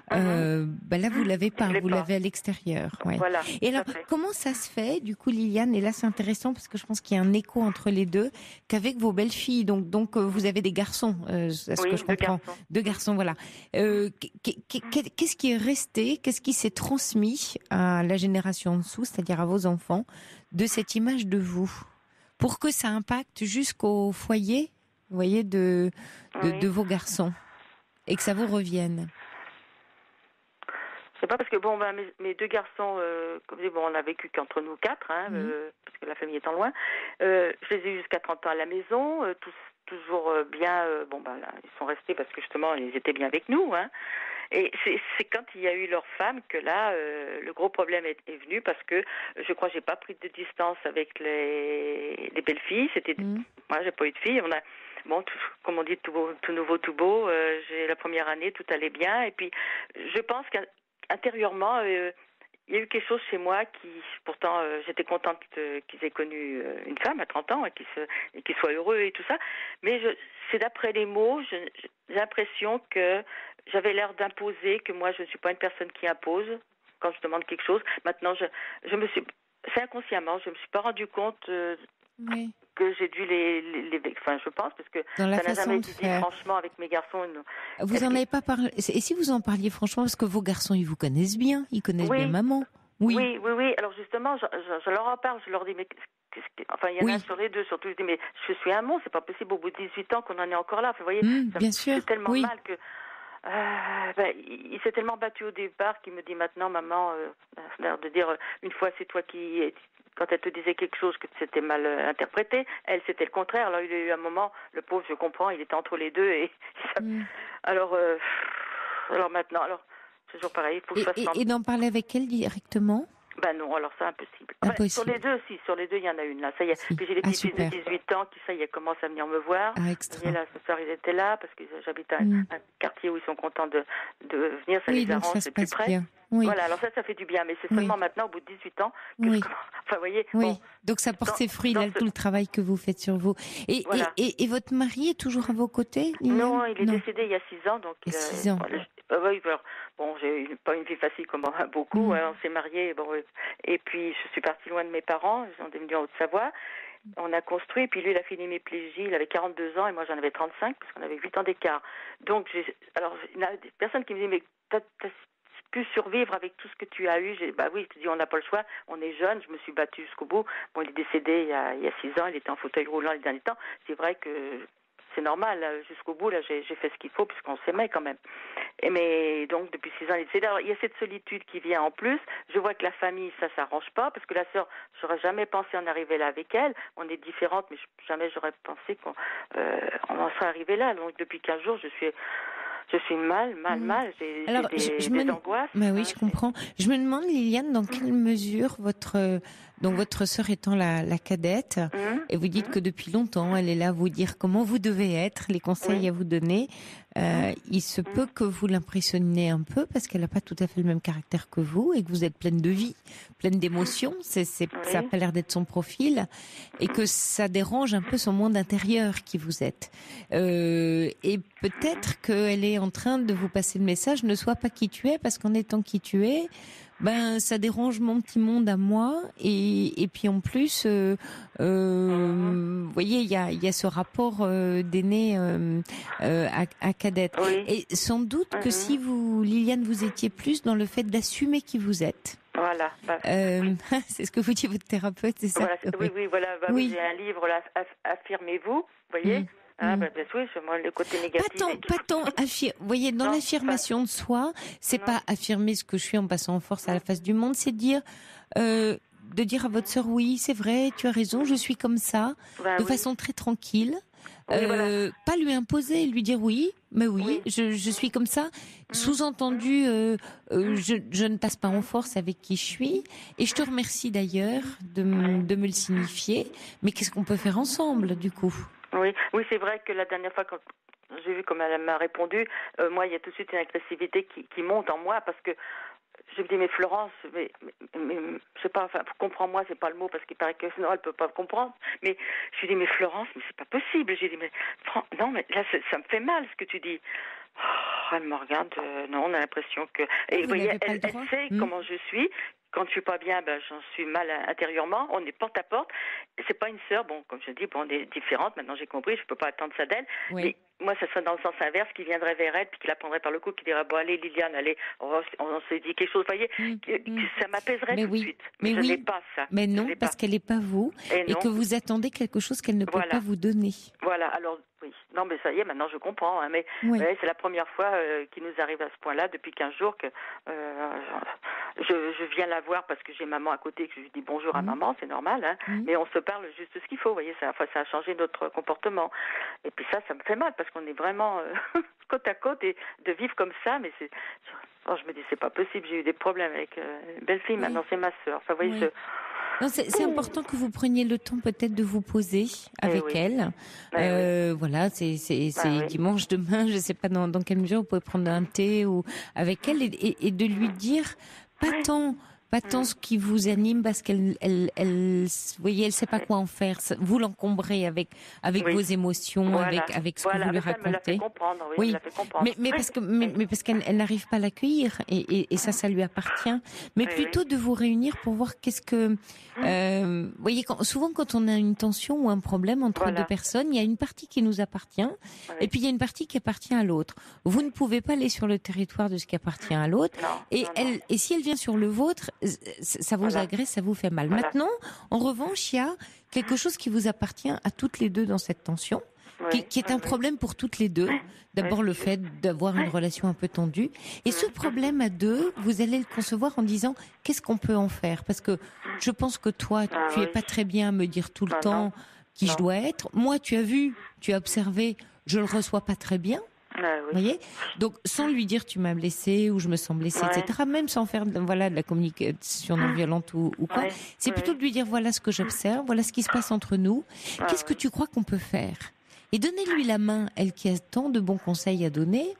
là vous l'avez pas, vous l'avez à l'extérieur. Voilà, et alors, comment ça se fait, du coup, Liliane, et là c'est intéressant parce que je pense qu'il y a un écho entre les deux, qu'avec vos belles-filles, donc vous avez des garçons, est-ce que je comprends? 2 garçons, voilà. Qu'est-ce qui est resté, qu'est-ce qui s'est transmis à la génération en dessous, c'est-à-dire à vos enfants, de cette image de vous, pour que ça impacte jusqu'au foyer, vous voyez, de vos garçons, et que ça vous revienne? Je sais pas, parce que mes 2 garçons, on a vécu qu'entre nous 4, parce que la famille étant loin. Je les ai eu jusqu'à 30 ans à la maison, toujours bien. Là, ils sont restés parce que justement, ils étaient bien avec nous. Et c'est quand il y a eu leur femme que là, le gros problème est venu, parce que je crois que j'ai pas pris de distance avec les belles filles. Moi, j'ai pas eu de filles. On a, comme on dit, tout nouveau, tout beau. J'ai la première année, tout allait bien. Et puis, je pense qu'intérieurement, il y a eu quelque chose chez moi qui, pourtant, j'étais contente qu'ils aient connu une femme à 30 ans et qu'ils soient heureux et tout ça. Mais c'est d'après les mots, j'ai l'impression que j'avais l'air d'imposer, que moi, je ne suis pas une personne qui impose quand je demande quelque chose. Maintenant, c'est inconsciemment, je ne me suis pas rendu compte que j'ai dû je pense, parce que ça n'a jamais été dit franchement avec mes garçons. Vous en avez pas parlé. Et si vous en parliez franchement, parce que vos garçons, ils vous connaissent bien, ils connaissent bien maman. Oui. Alors justement, je leur en parle, je leur dis, mais il y en a sur les 2, surtout, je dis, mais je suis un monstre, c'est pas possible au bout de 18 ans qu'on en est encore là. Vous voyez, bien sûr. C'est tellement mal que... il s'est tellement battu au départ qu'il me dit maintenant, maman, l'air de dire, une fois c'est toi qui... Quand elle te disait quelque chose que c'était mal interprété, elle, c'était le contraire. Alors, il y a eu un moment, le pauvre, je comprends, il était entre les deux. Alors maintenant, c'est toujours pareil, il faut que je fasse... Et d'en parler avec elle directement? Non, alors c'est impossible. Impossible. Sur les deux, il y en a une là. Ça y est. Puis j'ai les petits fils de 18 ans qui, ça y est, commencent à venir me voir. Extra. Et là, ce soir, ils étaient là parce que j'habite à un quartier où ils sont contents de venir. Ça les arrange, c'est plus près. Bien. Oui. Voilà, alors ça fait du bien, mais c'est seulement maintenant, au bout de 18 ans, que vous voyez. Donc ça porte ses fruits, tout le travail que vous faites sur vous. Et votre mari est toujours à vos côtés, Liliane? Non, il est décédé il y a 6 ans. Donc, il y a 6 ans. J'ai pas une vie facile comme beaucoup. On s'est mariés. Et puis, je suis partie loin de mes parents. Ils sont devenus en Haute-Savoie. On a construit, et puis lui, il a fini l'hémiplégie, il avait 42 ans, et moi, j'en avais 35, parce qu'on avait 8 ans d'écart. Donc, il y a des personnes qui me disent, mais pu survivre avec tout ce que tu as eu. Oui, je te dis, on n'a pas le choix, on est jeune, je me suis battue jusqu'au bout. Bon, il est décédé il y a 6 ans, il était en fauteuil roulant les derniers temps. C'est vrai que c'est normal, là, jusqu'au bout, là, j'ai fait ce qu'il faut, puisqu'on s'aimait quand même. Mais donc, depuis 6 ans, il est décédé. Alors, il y a cette solitude qui vient en plus. Je vois que la famille, ça s'arrange pas, parce que la sœur, j'aurais jamais pensé en arriver là avec elle. On est différentes, mais jamais j'aurais pensé qu'on en serait arrivé là. Donc, depuis 15 jours, je suis mal. J'ai des angoisses. Bah oui, je comprends. Je me demande, Liliane, dans quelle mesure votre sœur étant la cadette, et vous dites que depuis longtemps, elle est là à vous dire comment vous devez être, les conseils à vous donner. Il se peut que vous l'impressionniez un peu parce qu'elle n'a pas tout à fait le même caractère que vous et que vous êtes pleine de vie, pleine d'émotions. Ça n'a pas l'air d'être son profil et que ça dérange un peu son monde intérieur qui vous êtes. Et peut-être qu'elle est en train de vous passer le message, ne sois pas qui tu es, parce qu'en étant qui tu es, ça dérange mon petit monde à moi, et puis en plus, vous voyez, il y a ce rapport d'aîné à cadette. Oui. Et sans doute que si vous, Liliane, vous étiez plus dans le fait d'assumer qui vous êtes. Voilà. C'est ce que vous dit votre thérapeute, c'est ça? Voilà, oui, voilà. Oui. J'ai un livre là, affirmez-vous, vous voyez. Oui, moi, le côté négatif. Pas tant vous voyez, dans l'affirmation de soi, c'est pas affirmer ce que je suis en passant en force à la face du monde, c'est dire, de dire à votre sœur, oui, c'est vrai, tu as raison, je suis comme ça, de façon très tranquille. Pas lui imposer, lui dire oui, mais oui. Je suis comme ça. Sous-entendu, je ne passe pas en force avec qui je suis. Et je te remercie d'ailleurs de me le signifier. Mais qu'est-ce qu'on peut faire ensemble, du coup? Oui, c'est vrai que la dernière fois, quand j'ai vu comme elle m'a répondu, moi, il y a tout de suite une agressivité qui monte en moi, parce que je me dis, mais Florence, mais je sais pas, enfin, comprends-moi, c'est pas le mot, parce qu'il paraît que sinon elle peut pas comprendre. Mais je lui dis, mais Florence, mais c'est pas possible. J'ai dit, mais non, mais là, ça me fait mal ce que tu dis. Oh, elle me regarde, non, on a l'impression que. Et vous voyez, elle sait comment je suis. Quand je suis pas bien, j'en suis mal intérieurement. On est porte à porte. C'est pas une sœur, bon, comme je dis, on est différentes. Maintenant, j'ai compris, je peux pas attendre ça d'elle. Oui. Mais moi, ça serait dans le sens inverse, qui viendrait vers elle, puis qui la prendrait par le cou, qui dirait, bon, allez, Liliane, allez, on s'est dit quelque chose, vous voyez, ça m'apaiserait tout de suite. Mais je n'ai pas ça. Mais non, parce qu'elle n'est pas vous, et que vous attendez quelque chose qu'elle ne peut pas vous donner. Voilà, alors, oui. Non, mais ça y est, maintenant je comprends. Mais c'est la première fois qu'il nous arrive à ce point-là, depuis 15 jours, que je viens la voir parce que j'ai maman à côté, que je lui dis bonjour à maman, c'est normal, mais on se parle juste ce qu'il faut, vous voyez, ça a changé notre comportement. Et puis ça me fait mal, parce qu'on est vraiment côte à côte, et de vivre comme ça, mais je me dis, c'est pas possible, j'ai eu des problèmes avec une belle-fille, maintenant c'est ma sœur. Enfin, vous voyez, non, c'est important que vous preniez le temps peut-être de vous poser avec elle. Voilà, c'est dimanche demain, je ne sais pas dans quelle mesure vous pouvez prendre un thé ou avec elle et de lui dire pas tant ce qui vous anime, parce qu'elle vous voyez, elle sait pas quoi en faire. Vous l'encombrez avec vos émotions, avec ce que vous lui racontez. Oui. Mais parce qu'elle n'arrive pas à l'accueillir, et ça lui appartient. Mais plutôt de vous réunir pour voir qu'est-ce que vous voyez, souvent quand on a une tension ou un problème entre deux personnes, il y a une partie qui nous appartient et puis il y a une partie qui appartient à l'autre. Vous ne pouvez pas aller sur le territoire de ce qui appartient à l'autre, et si elle vient sur le vôtre, ça vous agresse, ça vous fait mal. Maintenant, en revanche, il y a quelque chose qui vous appartient à toutes les deux dans cette tension, qui est un problème pour toutes les deux. D'abord, le fait d'avoir une relation un peu tendue. Et ce problème à deux, vous allez le concevoir en disant, qu'est-ce qu'on peut en faire? Parce que je pense que toi, tu es pas très bien à me dire tout le temps qui je dois être. Moi, tu as observé, je le reçois pas très bien. Vous voyez, donc sans lui dire tu m'as blessé ou je me sens blessée, etc., même sans faire de la communication non violente ou quoi, c'est plutôt de lui dire voilà ce que j'observe, voilà ce qui se passe entre nous, qu'est-ce que tu crois qu'on peut faire, et donnez-lui la main, elle qui a tant de bons conseils à donner.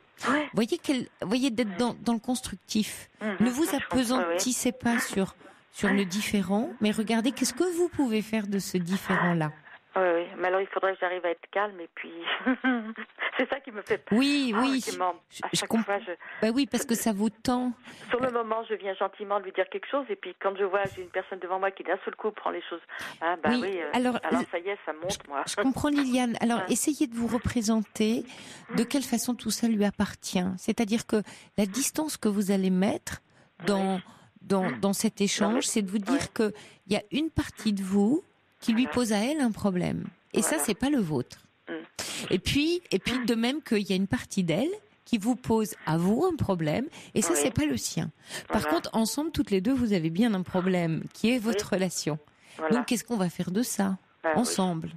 Voyez d'être dans le constructif. Ne vous appesantissez pas sur le différent, mais regardez qu'est-ce que vous pouvez faire de ce différent-là. Oui, mais alors il faudrait que j'arrive à être calme et puis c'est ça qui me fait. Oui. À chaque fois, Bah oui, parce que ça vous tend. Sur le moment, je viens gentiment lui dire quelque chose et puis quand je vois j'ai une personne devant moi qui d'un seul coup prend les choses. Alors ça y est, ça monte moi. Je comprends Liliane. Alors essayez de vous représenter de quelle façon tout ça lui appartient. C'est-à-dire que la distance que vous allez mettre dans cet échange, c'est de vous dire que il y a une partie de vous qui lui pose à elle un problème. Et ça, c'est pas le vôtre. Et puis, de même qu'il y a une partie d'elle qui vous pose à vous un problème, et ça, c'est pas le sien. Par contre, ensemble, toutes les deux, vous avez bien un problème, qui est votre relation. Donc, qu'est-ce qu'on va faire de ça, ensemble?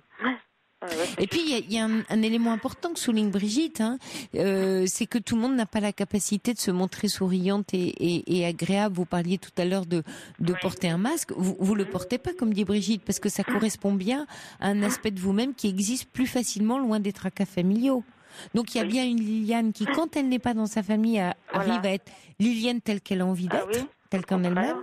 Et puis il y a un élément important que souligne Brigitte, c'est que tout le monde n'a pas la capacité de se montrer souriante et agréable. Vous parliez tout à l'heure de porter un masque. Vous le portez pas, comme dit Brigitte, parce que ça correspond bien à un aspect de vous-même qui existe plus facilement loin des tracas familiaux. Donc il y a bien une Liliane qui, quand elle n'est pas dans sa famille, arrive à être Liliane telle qu'elle a envie d'être. Telle qu'en elle-même.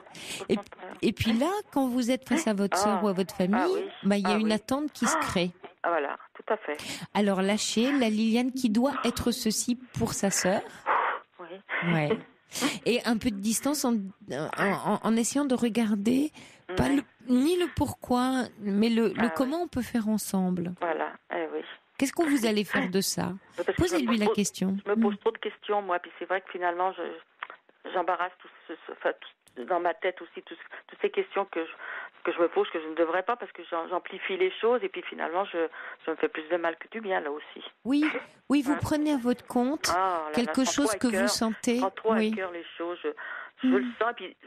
Et puis là, quand vous êtes face à votre sœur ou à votre famille, il y a une attente qui se crée. Voilà, tout à fait. Alors lâchez la Liliane qui doit être ceci pour sa sœur. Oui. Ouais. Et un peu de distance en essayant de regarder pas ni le pourquoi, mais le comment on peut faire ensemble. Voilà, oui. Qu'est-ce qu'on vous allez faire de ça? Posez-lui la question. Je me pose trop de questions, moi, puis c'est vrai que finalement, j'embarrasse dans ma tête aussi toutes ces questions que je me pose, que je ne devrais pas, parce que j'amplifie les choses et puis finalement je me fais plus de mal que du bien là aussi. Oui, vous prenez à votre compte quelque chose que vous sentez. Je prends trop à cœur les choses. Je le sens, et puis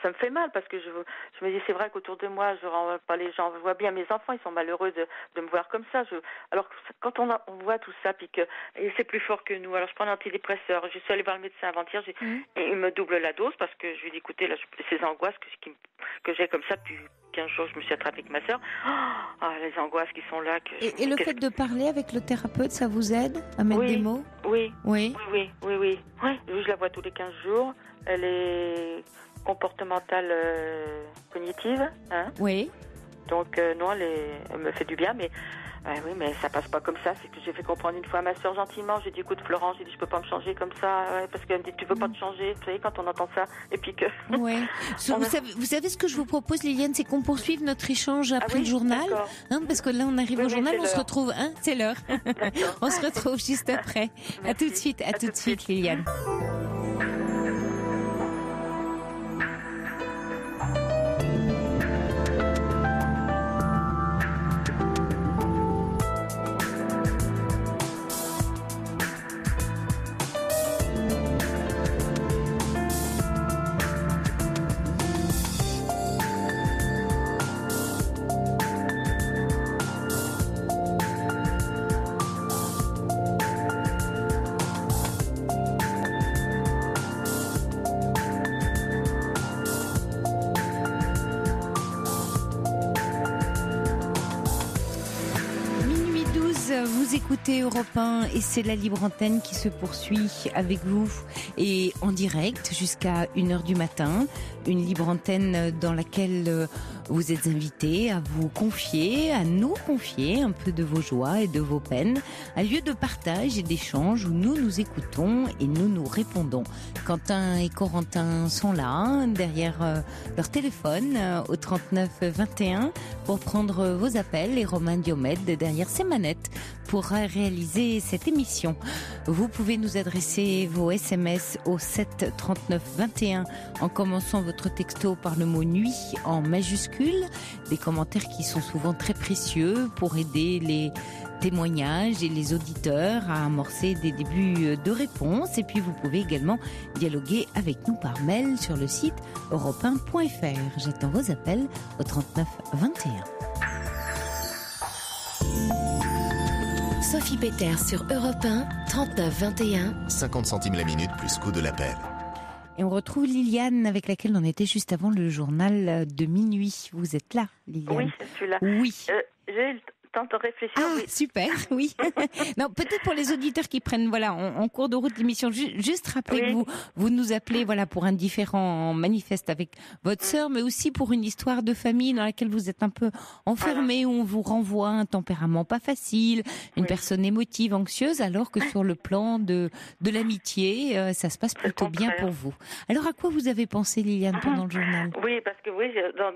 ça me fait mal parce que je me dis, c'est vrai qu'autour de moi, je rends pas les gens, je vois bien mes enfants, ils sont malheureux de me voir comme ça. Alors que quand on voit tout ça, puis que et c'est plus fort que nous. Alors je prends un antidépresseur. Je suis allée voir le médecin avant-hier, et il me double la dose parce que je lui dis, écoutez, là, ces angoisses que j'ai comme ça depuis 15 jours, je me suis attrapée avec ma sœur. Les angoisses qui sont là. Et le fait de parler avec le thérapeute, ça vous aide à mettre des mots? Oui. Je la vois tous les 15 jours. Elle est comportementale cognitive. Oui. Donc, non, elle me fait du bien, mais mais ça passe pas comme ça. C'est que j'ai fait comprendre une fois à ma sœur gentiment. J'ai dit, écoute, Florence, je peux pas me changer comme ça, parce qu'elle me dit, tu veux pas te changer. Vous savez, quand on entend ça, et puis que. Ouais. Vous savez ce que je vous propose, Liliane, c'est qu'on poursuive notre échange après le journal, parce que là, on arrive au journal, on se retrouve, c'est l'heure. On se retrouve juste après. À tout de suite, Liliane. Vous écoutez Europe 1 et c'est la libre antenne qui se poursuit avec vous et en direct jusqu'à 1h du matin. Une libre antenne dans laquelle vous êtes invités à vous confier, à nous confier un peu de vos joies et de vos peines. Un lieu de partage et d'échange où nous écoutons et nous répondons. Quentin et Corentin sont là, derrière leur téléphone au 39 21 pour prendre vos appels et Romain Diomède derrière ses manettes pour réaliser cette émission. Vous pouvez nous adresser vos SMS au 7 39 21 en commençant votre texto par le mot nuit en majuscule. Des commentaires qui sont souvent très précieux pour aider les témoignages et les auditeurs à amorcer des débuts de réponses. Et puis vous pouvez également dialoguer avec nous par mail sur le site europe1.fr. J'attends vos appels au 39 21. Sophie Petters sur Europe 1, 39 21. 50 centimes la minute plus coût de l'appel. Et on retrouve Liliane avec laquelle on était juste avant le journal de minuit. Vous êtes là, Liliane? Oui, je suis là. Oui. J'ai eu temps de réfléchir. Ah, oui. super, oui. Non, peut-être pour les auditeurs qui prennent, voilà, en cours de route l'émission, juste rappeler que vous nous appelez, voilà, pour un différend manifeste avec votre sœur, mais aussi pour une histoire de famille dans laquelle vous êtes un peu enfermé, où on vous renvoie un tempérament pas facile, une personne émotive, anxieuse, alors que sur le plan de l'amitié, ça se passe plutôt bien pour vous. Alors, à quoi vous avez pensé, Liliane, pendant le journal? Oui, parce que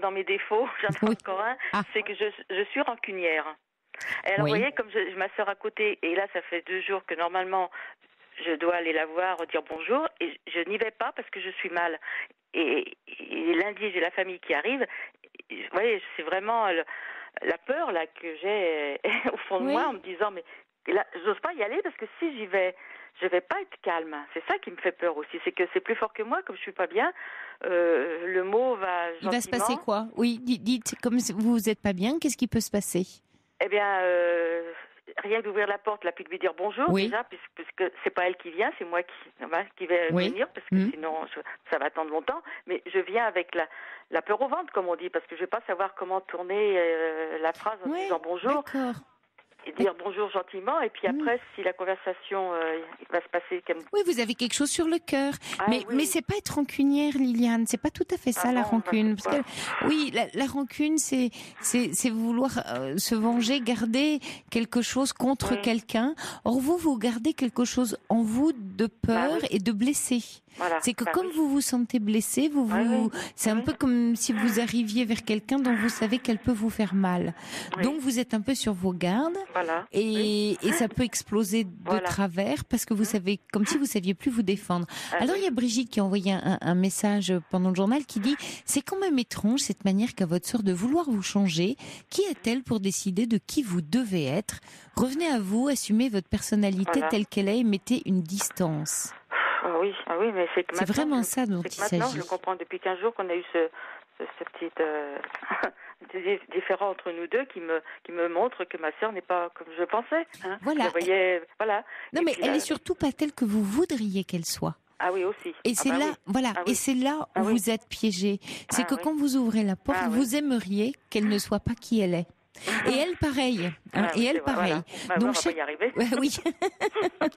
dans mes défauts, j'en ai encore un, c'est que je suis rancunière. Et alors, vous voyez, comme ma sœur à côté, et là, ça fait 2 jours que normalement, je dois aller la voir, dire bonjour, et je n'y vais pas parce que je suis mal. Et lundi, j'ai la famille qui arrive. Vous voyez, c'est vraiment la peur là que j'ai au fond de moi, en me disant, mais là, j'ose pas y aller parce que si j'y vais, je vais pas être calme. C'est ça qui me fait peur aussi, c'est que c'est plus fort que moi, comme je suis pas bien. Le mot va gentiment. Il va se passer quoi? Oui, dites, comme vous êtes pas bien, qu'est-ce qui peut se passer? Eh bien, rien que d'ouvrir la porte, là, puis de lui dire bonjour, déjà, puisque c'est pas elle qui vient, c'est moi qui vais venir, parce que sinon, ça va attendre longtemps. Mais je viens avec la peur au ventre, comme on dit, parce que je vais pas savoir comment tourner la phrase en disant bonjour. D'accord. Et dire bonjour gentiment, et puis après, si la conversation va se passer comme... Oui, vous avez quelque chose sur le cœur. Mais c'est pas être rancunière, Liliane. C'est pas tout à fait ça, la rancune. Parce que, oui, la rancune, c'est vouloir se venger, garder quelque chose contre quelqu'un. Or, vous gardez quelque chose en vous de peur et de blessé. Voilà. C'est que comme vous vous sentez blessé, c'est un peu comme si vous arriviez vers quelqu'un dont vous savez qu'elle peut vous faire mal. Donc vous êtes un peu sur vos gardes et ça peut exploser de travers parce que vous savez, comme si vous saviez plus vous défendre. Alors il y a Brigitte qui a envoyé un message pendant le journal qui dit « C'est quand même étrange cette manière qu'a votre sœur de vouloir vous changer. Qui est-elle pour décider de qui vous devez être? Revenez à vous, assumez votre personnalité telle qu'elle est et mettez une distance. » Ah oui, mais c'est que maintenant, vraiment ça dont il s'agit. Maintenant, je comprends depuis 15 jours qu'on a eu ce petit différend entre nous deux qui me montre que ma sœur n'est pas comme je pensais. Hein. Voilà. Non, mais elle est surtout pas telle que vous voudriez qu'elle soit. Ah oui, aussi. Et c'est et c'est là où vous êtes piégé. C'est que quand vous ouvrez la porte, vous aimeriez qu'elle ne soit pas qui elle est. Et elle pareil, pareil. Donc on va pas y arriver. Oui,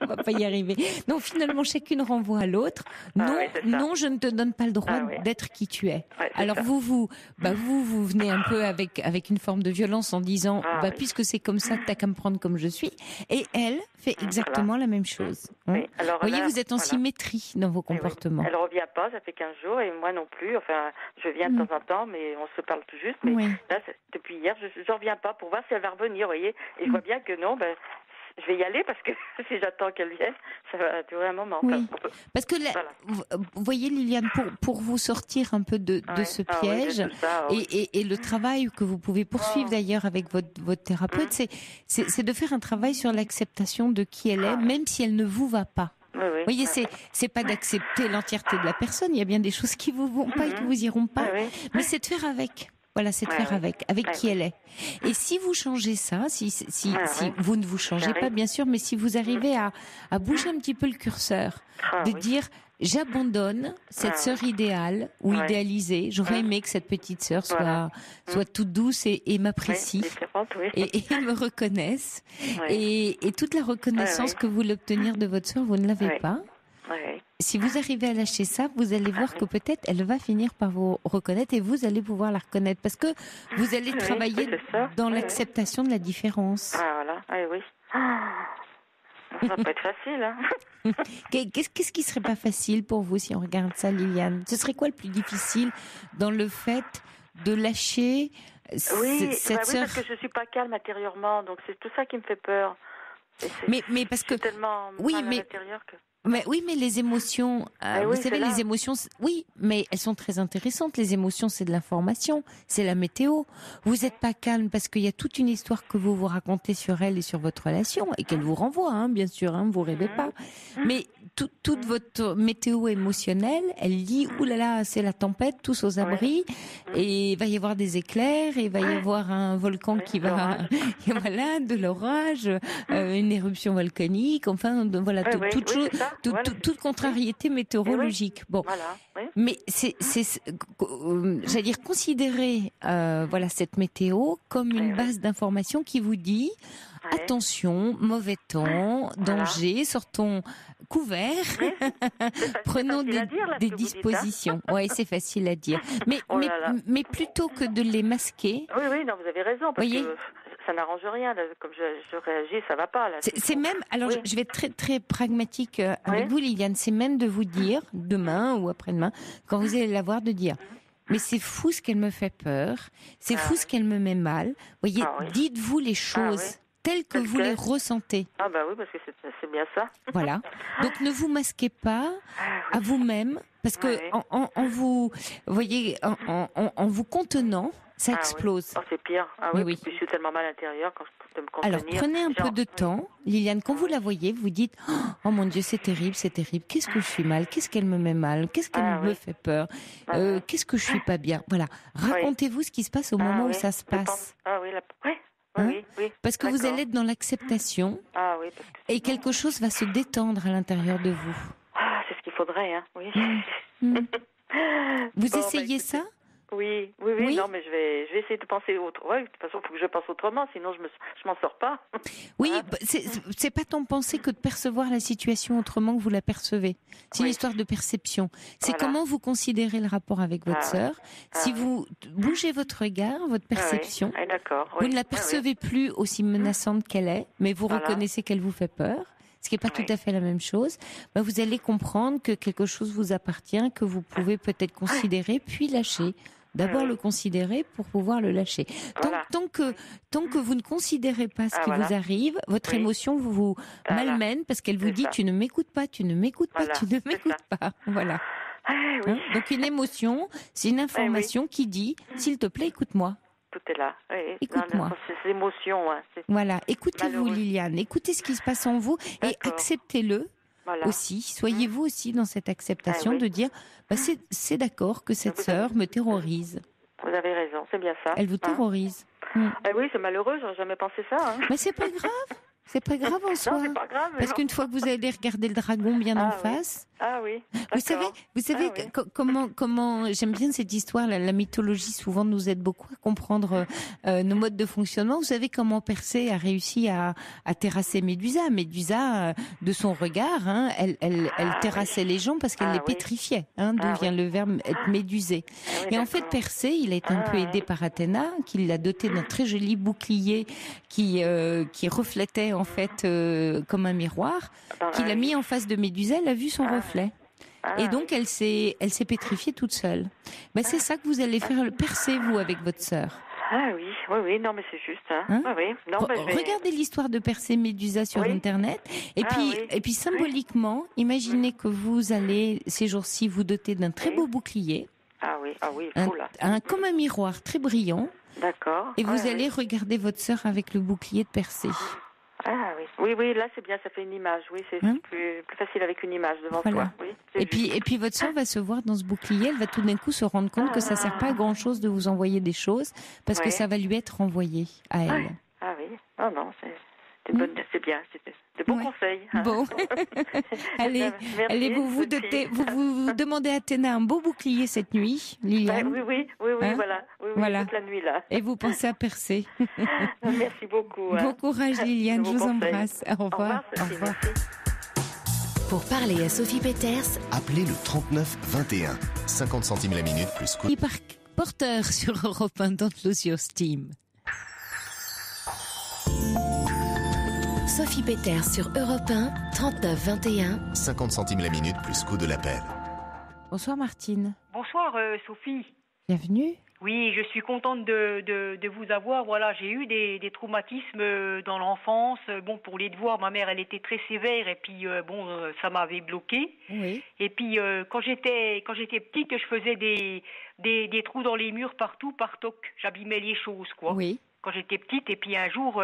on va pas y arriver. Non, finalement chacune renvoie à l'autre. Non, je ne te donne pas le droit d'être qui tu es. Alors vous venez un peu avec une forme de violence en disant puisque c'est comme ça, t'as qu'à me prendre comme je suis. Et elle fait exactement la même chose. Oui. Alors, vous voyez, vous êtes en symétrie dans vos comportements. Elle revient pas, ça fait 15 jours et moi non plus. Enfin, je viens de temps en temps, mais on se parle tout juste. Mais là, depuis hier, je reviens pas pour voir si elle va revenir, vous voyez. Et je vois bien que non, je vais y aller parce que si j'attends qu'elle vienne, ça va durer un moment. Oui. Parce que vous voyez, Liliane, pour vous sortir un peu de ce piège et le travail que vous pouvez poursuivre d'ailleurs avec votre thérapeute, c'est de faire un travail sur l'acceptation de qui elle est, même si elle ne vous va pas. Vous voyez, c'est pas d'accepter l'entièreté de la personne. Il y a bien des choses qui vous vont pas et qui vous iront pas, mais c'est de faire avec. Voilà, c'est de faire avec qui elle est. Et si vous changez ça, si vous ne vous changez pas, bien sûr, mais si vous arrivez à bouger un petit peu le curseur, de dire j'abandonne cette sœur idéale ou idéalisée. J'aurais aimé que cette petite sœur soit toute douce et m'apprécie et me reconnaisse. Et toute la reconnaissance que vous voulez obtenir de votre sœur, vous ne l'avez pas. Si vous arrivez à lâcher ça, vous allez voir que peut-être elle va finir par vous reconnaître et vous allez pouvoir la reconnaître parce que vous allez travailler dans l'acceptation de la différence. Ah voilà, oui. Ça va pas être facile. Hein. Qu'est-ce qui serait pas facile pour vous si on regarde ça, Liliane? Ce serait quoi le plus difficile dans le fait de lâcher cette sœur? Parce que je suis pas calme intérieurement, donc c'est tout ça qui me fait peur. Mais parce que tellement mal à l'intérieur que... Mais les émotions, vous savez, les émotions, mais elles sont très intéressantes. Les émotions, c'est de l'information, c'est la météo. Vous n'êtes pas calme parce qu'il y a toute une histoire que vous racontez sur elle et sur votre relation et qu'elle vous renvoie, bien sûr, vous rêvez pas. Mais toute votre météo émotionnelle, elle dit oulala, c'est la tempête, tous aux abris, et il va y avoir des éclairs, et il va y avoir un volcan qui va, de l'orage, une éruption volcanique, enfin, voilà, toute chose. toute contrariété météorologique. Bon, voilà, oui. mais j'allais dire, considérez cette météo comme une base d'information qui vous dit attention, mauvais temps, danger, sortons couverts, prenons des dispositions. Oui, c'est facile à dire. Mais plutôt que de les masquer. Oui, non, vous avez raison. Parce que ça n'arrange rien. Là, comme je réagis, ça va pas. Là. C'est même. Alors, je vais être très très pragmatique avec vous, Liliane. C'est même de vous dire demain ou après-demain, quand vous allez la voir, de dire. Mais c'est fou ce qu'elle me fait peur. C'est fou ce qu'elle me met mal. Voyez, dites-vous les choses telles que vous les ressentez. Ah bah oui, parce que c'est bien ça. Voilà. Donc ne vous masquez pas à vous-même, parce que en vous contenant, ça explose. Oh, c'est pire. Ah oui. Je suis tellement mal à l'intérieur quand je peux me contenir. Alors prenez un peu de temps, Liliane. Quand vous la voyez, vous dites oh mon Dieu, c'est terrible. Qu'est-ce que je suis mal? Qu'est-ce qu'elle me met mal? Qu'est-ce qu'elle me fait peur? Qu'est-ce que je suis pas bien? Voilà. Racontez-vous ce qui se passe au moment où ça se passe. Ah oui, oui. Parce que vous allez être dans l'acceptation et quelque chose va se détendre à l'intérieur de vous. Ah, c'est ce qu'il faudrait, hein. Oui. Vous essayez ça? Oui, non, mais je vais essayer de penser autre. Ouais, de toute façon, il faut que je pense autrement, sinon je m'en sors pas. Oui, c'est pas tant penser que de percevoir la situation autrement que vous la percevez. C'est une histoire de perception. C'est comment vous considérez le rapport avec votre sœur. Si vous bougez votre regard, votre perception, vous ne la percevez plus aussi menaçante qu'elle est, mais vous reconnaissez qu'elle vous fait peur. Ce qui n'est pas tout à fait la même chose, vous allez comprendre que quelque chose vous appartient, que vous pouvez peut-être considérer, puis lâcher. D'abord le considérer pour pouvoir le lâcher. Tant que vous ne considérez pas ce qui vous arrive, votre émotion vous malmène parce qu'elle vous dit tu ne m'écoutes pas, tu ne m'écoutes pas, tu ne m'écoutes pas. Voilà. Donc une émotion, c'est une information qui dit s'il te plaît, écoute-moi. Tout est là. Oui. Écoute-moi. Ces émotions. Voilà. Écoutez-vous, Liliane. Écoutez ce qui se passe en vous et acceptez-le aussi. Soyez-vous aussi dans cette acceptation de dire c'est d'accord que cette sœur me terrorise. Vous avez raison, c'est bien ça. Elle vous terrorise. Oui, c'est malheureux, j'aurais jamais pensé ça. Mais c'est pas grave. C'est pas grave en soi. Non, c'est pas grave. Parce qu'une fois que vous allez regarder le dragon bien en face. Ah oui. Vous savez comment j'aime bien cette histoire. La mythologie souvent nous aide beaucoup à comprendre nos modes de fonctionnement. Vous savez comment Persée a réussi à terrasser Médusa. Médusa, de son regard, elle terrassait les gens parce qu'elle les pétrifiait. D'où vient le verbe être médusé. Et en fait, Persée, il a été un peu aidé par Athéna, qui l'a doté d'un très joli bouclier qui reflétait en fait comme un miroir, qu'il a mis en face de Médusa. Elle a vu son reflet. Et donc elle s'est pétrifiée toute seule. C'est ça que vous allez faire, Persée, vous, avec votre sœur. Ah oui, non mais c'est juste. Regardez l'histoire de Persée Médusa sur Internet. Et puis symboliquement, imaginez que vous allez ces jours-ci vous doter d'un très beau bouclier. Ah oui, fou là. Comme un miroir très brillant. D'accord. Et vous allez regarder votre sœur avec le bouclier de Persée. Ah oui, là c'est bien, ça fait une image. Oui, c'est plus facile avec une image devant soi. Oui, et puis votre sœur va se voir dans ce bouclier, elle va tout d'un coup se rendre compte que ça sert pas à grand chose de vous envoyer des choses parce que ça va lui être renvoyé à elle. Ah oui, non, c'est bien, c'est de bons conseils. Bon, allez, vous demandez à Athéna un beau bouclier cette nuit, Liliane. Oui, voilà. Toute la nuit là. Et vous pensez à Persée. Merci beaucoup. Bon courage, Liliane, je vous embrasse. Au revoir. Au revoir. Pour parler à Sophie Peters, appelez le 39 21. 50 centimes la minute plus coût. Porteur sur Europe 1 dans Lose Your Steam. Sophie Peters sur Europe 1, 39 21. 50 centimes la minute plus coût de l'appel. Bonsoir Martine. Bonsoir Sophie. Bienvenue. Oui, je suis contente de vous avoir. Voilà, j'ai eu des traumatismes dans l'enfance. Bon, pour les devoirs, ma mère, elle était très sévère et puis ça m'avait bloquée. Oui. Et puis quand j'étais petite, je faisais des trous dans les murs partout par toc. J'abîmais les choses, quoi. Oui. Quand j'étais petite, et puis un jour,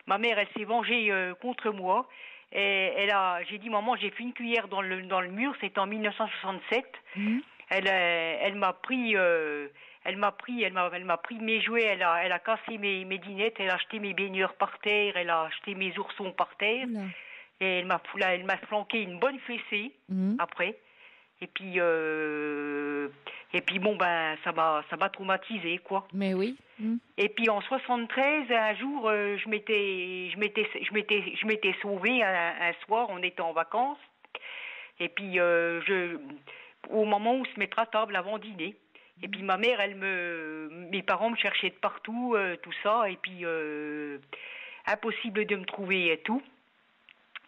ma mère, elle s'est vengée contre moi. Et j'ai dit, maman, j'ai fait une cuillère dans le mur. C'était en 1967. Mmh. Elle m'a pris mes jouets. Elle a cassé mes dinettes. Elle a acheté mes baigneurs par terre. Elle a acheté mes oursons par terre. Mmh. Et elle m'a flanqué une bonne fessée après. Et puis bon, ben, ça m'a traumatisé, quoi. Mais oui. Et puis en 73, un jour, je m'étais sauvée un soir, on était en vacances. Et puis au moment où se mettre à table avant dîner. Et puis ma mère, mes parents me cherchaient de partout, tout ça. Et puis impossible de me trouver et tout.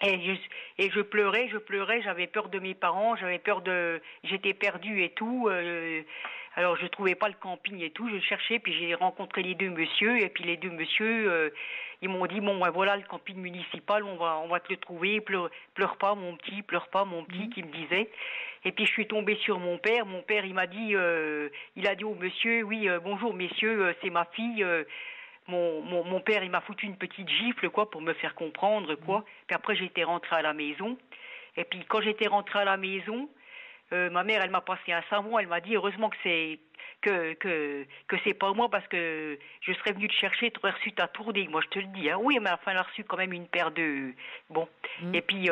Et je pleurais, j'avais peur de mes parents, j'étais perdue et tout. Alors je trouvais pas le camping et tout, je cherchais, puis j'ai rencontré les deux messieurs, et puis les deux messieurs, ils m'ont dit bon ben voilà le camping municipal, on va te le trouver, pleure pas mon petit, qui me disait. Et puis je suis tombée sur mon père il m'a dit, il a dit au monsieur, oui bonjour messieurs, c'est ma fille. Mon père, il m'a foutu une petite gifle, quoi, pour me faire comprendre, quoi. Puis après, j'étais rentrée à la maison. Et puis, quand j'étais rentrée à la maison, ma mère, elle m'a passé un savon. Elle m'a dit, heureusement que c'est pas moi, parce que je serais venue te chercher, tu aurais reçu ta tournée. Moi, je te le dis, hein. Oui, mais à la fin, elle a reçu quand même une paire de... Bon. Et puis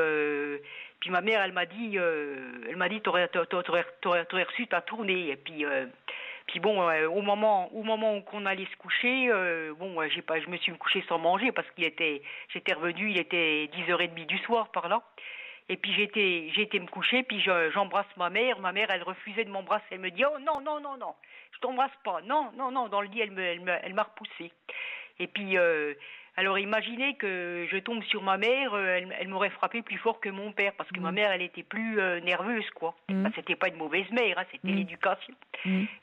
ma mère, elle m'a dit, t'aurais reçu ta tournée. Et puis bon, au moment où on allait se coucher, je me suis couchée sans manger parce j'étais revenue, il était 10h30 du soir par là. Et puis j'étais me coucher, puis j'embrasse ma mère, elle refusait de m'embrasser, elle me dit oh non, je t'embrasse pas, non, dans le lit elle m'a repoussée. Et puis alors imaginez que je tombe sur ma mère, elle m'aurait frappé plus fort que mon père, parce que ma mère elle était plus nerveuse, quoi. Enfin, c'était pas une mauvaise mère, hein, c'était l'éducation.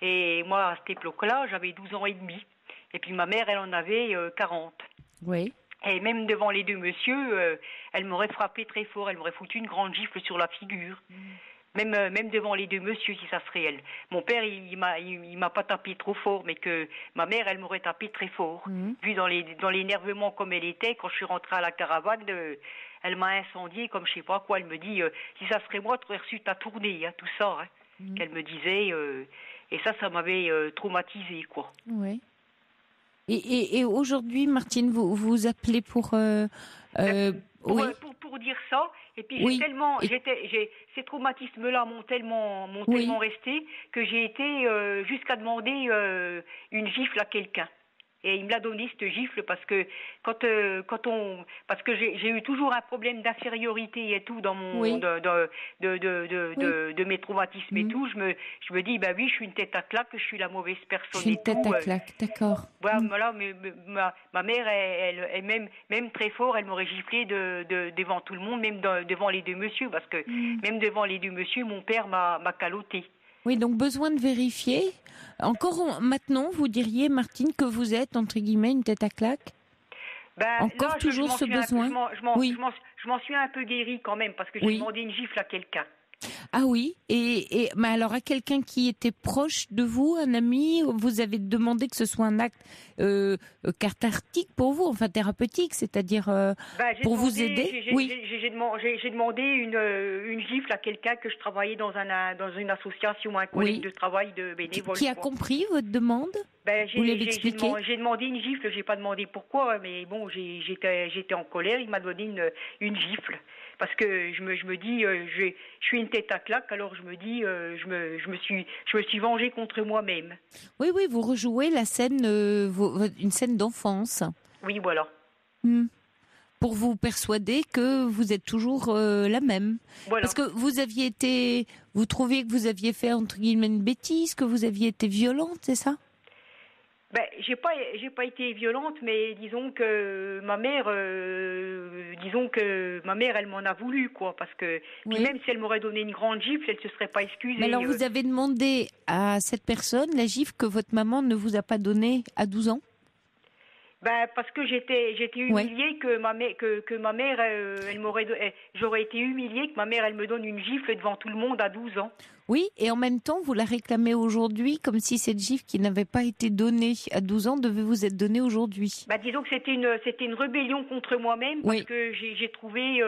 Et moi à cette époque-là j'avais 12 ans et demi, et puis ma mère elle en avait 40. Oui. Et même devant les deux messieurs, elle m'aurait frappé très fort, elle m'aurait foutu une grande gifle sur la figure. Même devant les deux messieurs, si ça serait elle. Mon père, il m'a pas tapé trop fort, mais que ma mère, elle m'aurait tapé très fort. Vu dans l'énervement comme elle était, quand je suis rentrée à la caravane, elle m'a incendié comme je sais pas quoi. Elle me dit, si ça serait moi, tu aurais reçu ta tournée, hein, tout ça, hein, qu'elle me disait. Et ça m'avait traumatisée, quoi. Oui. Et aujourd'hui, Martine, vous appelez pour dire ça. Et puis ces traumatismes-là m'ont tellement resté que j'ai été jusqu'à demander une gifle à quelqu'un. Et il me l'a donné cette gifle parce que parce que j'ai eu toujours un problème d'infériorité et tout dans mon de mes traumatismes et tout. Je me dis bah oui, je suis une tête à claque, je suis la mauvaise personne. Je suis une tête à claque, d'accord. Voilà, mais ma mère, elle même très fort, elle m'aurait giflé devant tout le monde, même devant les deux messieurs, parce que même devant les deux messieurs, mon père m'a caloté. Oui, donc besoin de vérifier. Encore maintenant, vous diriez, Martine, que vous êtes, entre guillemets, une tête à claque ? Encore là, toujours ce besoin ? Je m'en suis un peu guérie quand même, parce que j'ai demandé une gifle à quelqu'un. Ah oui, mais alors à quelqu'un qui était proche de vous, un ami, vous avez demandé que ce soit un acte cathartique pour vous, enfin thérapeutique, c'est-à-dire pour vous aider. J'ai demandé une gifle à quelqu'un que je travaillais dans une association, un collègue de travail de bénévoles. Qui a compris votre demande ? Vous l'avez expliqué ? J'ai demandé une gifle, j'ai pas demandé pourquoi, mais bon, j'étais en colère, il m'a donné une gifle. Parce que je me dis, je suis une tête à claque, alors je me dis, je me suis vengée contre moi-même. Oui, vous rejouez la scène, une scène d'enfance. Oui, voilà. Pour vous persuader que vous êtes toujours la même. Voilà. Parce que vous trouviez que vous aviez fait entre guillemets une bêtise, que vous aviez été violente, c'est ça ? Ben, j'ai pas été violente, mais disons que ma mère, elle m'en a voulu, quoi, parce que même si elle m'aurait donné une grande gifle, elle se serait pas excusée. Mais alors vous avez demandé à cette personne la gifle que votre maman ne vous a pas donnée à 12 ans ? Ben, parce que j'étais humiliée que ma mère, j'aurais été humiliée que ma mère, elle me donne une gifle devant tout le monde à 12 ans. Oui, et en même temps, vous la réclamez aujourd'hui comme si cette gifle qui n'avait pas été donnée à 12 ans devait vous être donnée aujourd'hui. Disons que c'était une rébellion contre moi-même, parce que j'ai trouvé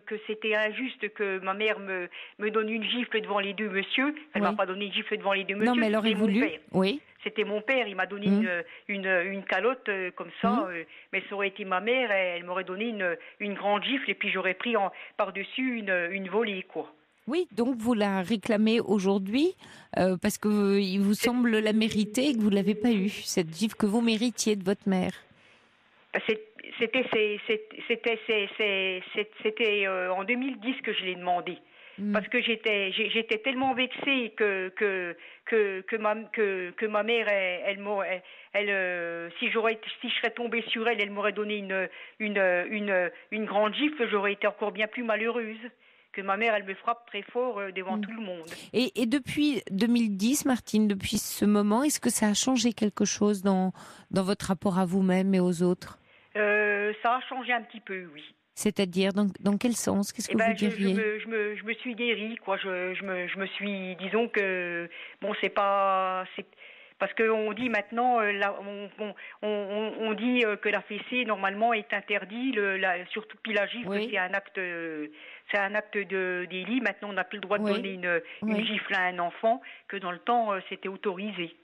que c'était injuste que ma mère me donne une gifle devant les deux messieurs. Elle m'a pas donné une gifle devant les deux messieurs. Non, mais elle aurait voulu. Oui. C'était mon père, il m'a donné une calotte comme ça, mais ça aurait été ma mère, elle m'aurait donné une grande gifle et puis j'aurais pris par-dessus une volée, quoi. Oui, donc vous la réclamez aujourd'hui parce qu'il vous semble la mériter et que vous ne l'avez pas eue, cette gifle que vous méritiez de votre mère. C'était en 2010 que je l'ai demandé. Parce que j'étais tellement vexée que ma mère, si je serais tombée sur elle, elle m'aurait donné une grande gifle, j'aurais été encore bien plus malheureuse. Que ma mère, elle me frappe très fort devant tout le monde. Et depuis 2010, Martine, depuis ce moment, est-ce que ça a changé quelque chose dans votre rapport à vous-même et aux autres ? Ça a changé un petit peu, oui. C'est-à-dire, dans quel sens ? Qu'est-ce que vous diriez ? Je me suis guérie, quoi. Je me suis, disons que, bon, c'est parce qu'on dit maintenant, on dit que la fessée normalement est interdit, surtout puis la gifle, c'est un acte de délit. Maintenant, on n'a plus le droit de donner une gifle à un enfant, que dans le temps c'était autorisé.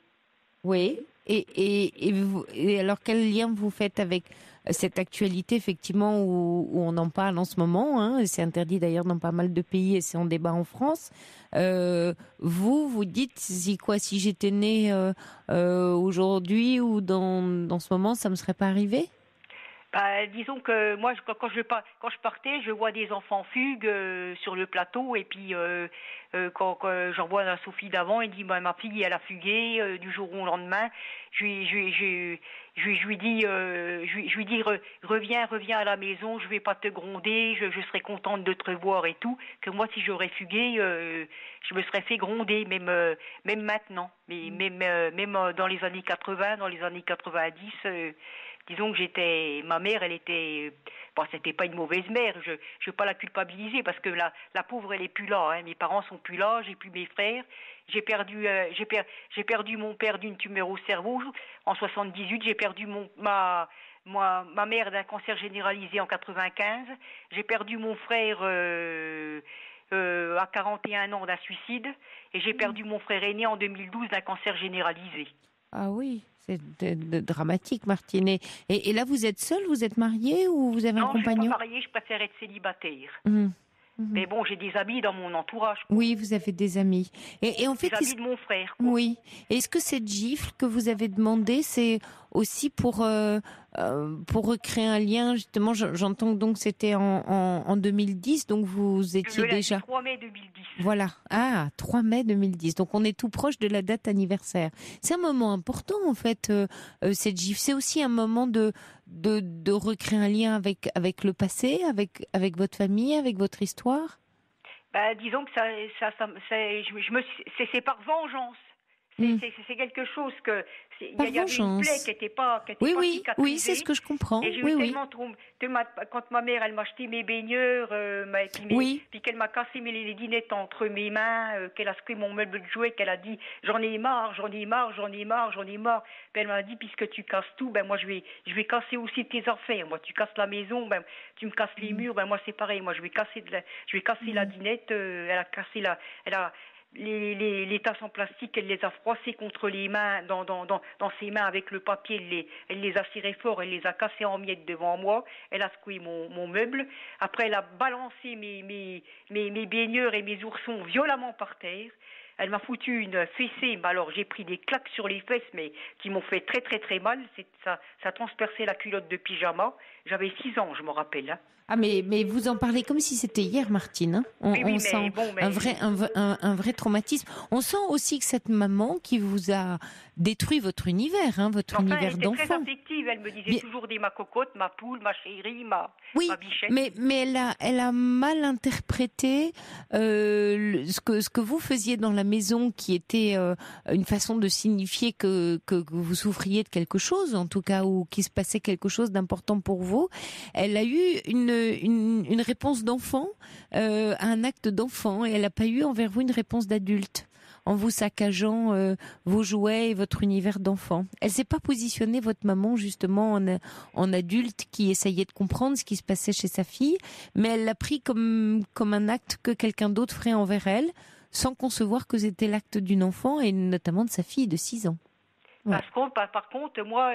Oui. Et alors, quel lien vous faites avec cette actualité, effectivement, où on en parle en ce moment, hein, c'est interdit d'ailleurs dans pas mal de pays et c'est en débat en France. Vous dites, si j'étais née aujourd'hui ou dans ce moment, ça me serait pas arrivé ? Disons que moi, quand je partais, je vois des enfants fugues sur le plateau, et puis quand j'en vois la Sophie d'avant, il dit ma fille elle a fugué du jour au lendemain. Je lui dis reviens à la maison, je vais pas te gronder, je serai contente de te revoir et tout. Que moi si j'aurais fugué, je me serais fait gronder même maintenant, mais même dans les années 80, dans les années 90. Disons que ma mère, elle était, c'était pas une mauvaise mère, je veux pas la culpabiliser parce que la pauvre elle est plus là, hein. Mes parents sont plus là, j'ai plus mes frères, j'ai perdu mon père d'une tumeur au cerveau en 78, j'ai perdu ma mère d'un cancer généralisé en 95, j'ai perdu mon frère à 41 ans d'un suicide et j'ai perdu mon frère aîné en 2012 d'un cancer généralisé. Ah oui, c'est dramatique, Martine. Et là, vous êtes seule, vous êtes mariée ou vous avez un compagnon ? Non, je suis pas mariée, je préfère être célibataire. Mais bon, j'ai des amis dans mon entourage. Oui, vous avez des amis. Et en fait, des amis de mon frère. Quoi. Oui. Est-ce que cette gifle que vous avez demandée, c'est aussi pour recréer un lien, justement, j'entends donc c'était en 2010, donc vous étiez déjà... 3 mai 2010. Voilà. 3 mai 2010. Donc on est tout proche de la date anniversaire. C'est un moment important, en fait, cette gifle. C'est aussi un moment de recréer un lien avec le passé, avec votre famille, avec votre histoire. Disons que c'est par vengeance. C'est quelque chose que il y avait une plaie qui était pas cicatrisée. Oui, c'est ce que je comprends. Et j'ai eu tellement quand ma mère elle m'a acheté mes baigneurs puis qu'elle m'a cassé les dinettes entre mes mains, qu'elle a secoué mon meuble de jouet, qu'elle a dit j'en ai marre. Puis elle m'a dit puisque tu casses tout, moi je vais casser aussi tes affaires. Moi tu casses la maison, tu me casses les murs, moi c'est pareil. Moi je vais casser la dinette. Elle a les tasses en plastique, elle les a froissées contre les mains, dans ses mains avec le papier, elle les a serrées fort, elle les a cassées en miettes devant moi, elle a secoué mon meuble, après elle a balancé mes baigneurs et mes oursons violemment par terre, elle m'a foutu une fessée, alors j'ai pris des claques sur les fesses, mais qui m'ont fait très très très mal, ça a transpercé la culotte de pyjama, j'avais 6 ans, je me rappelle. Hein. Ah mais vous en parlez comme si c'était hier, Martine. Hein. On sent un vrai traumatisme. On sent aussi que cette maman qui vous a détruit votre univers, votre univers d'enfant. Elle était très affective. Elle me disait toujours ma cocotte, ma poule, ma chérie, ma bichette. Mais elle a mal interprété ce que vous faisiez dans la maison. maison qui était une façon de signifier que vous souffriez de quelque chose, en tout cas, ou qu'il se passait quelque chose d'important pour vous. Elle a eu une réponse d'enfant à un acte d'enfant, et elle n'a pas eu envers vous une réponse d'adulte, en vous saccageant vos jouets et votre univers d'enfant. Elle s'est pas positionnée, votre maman, justement, en adulte qui essayait de comprendre ce qui se passait chez sa fille, mais elle l'a pris comme un acte que quelqu'un d'autre ferait envers elle, sans concevoir que c'était l'acte d'une enfant, et notamment de sa fille de 6 ans. Ouais. Par contre, moi,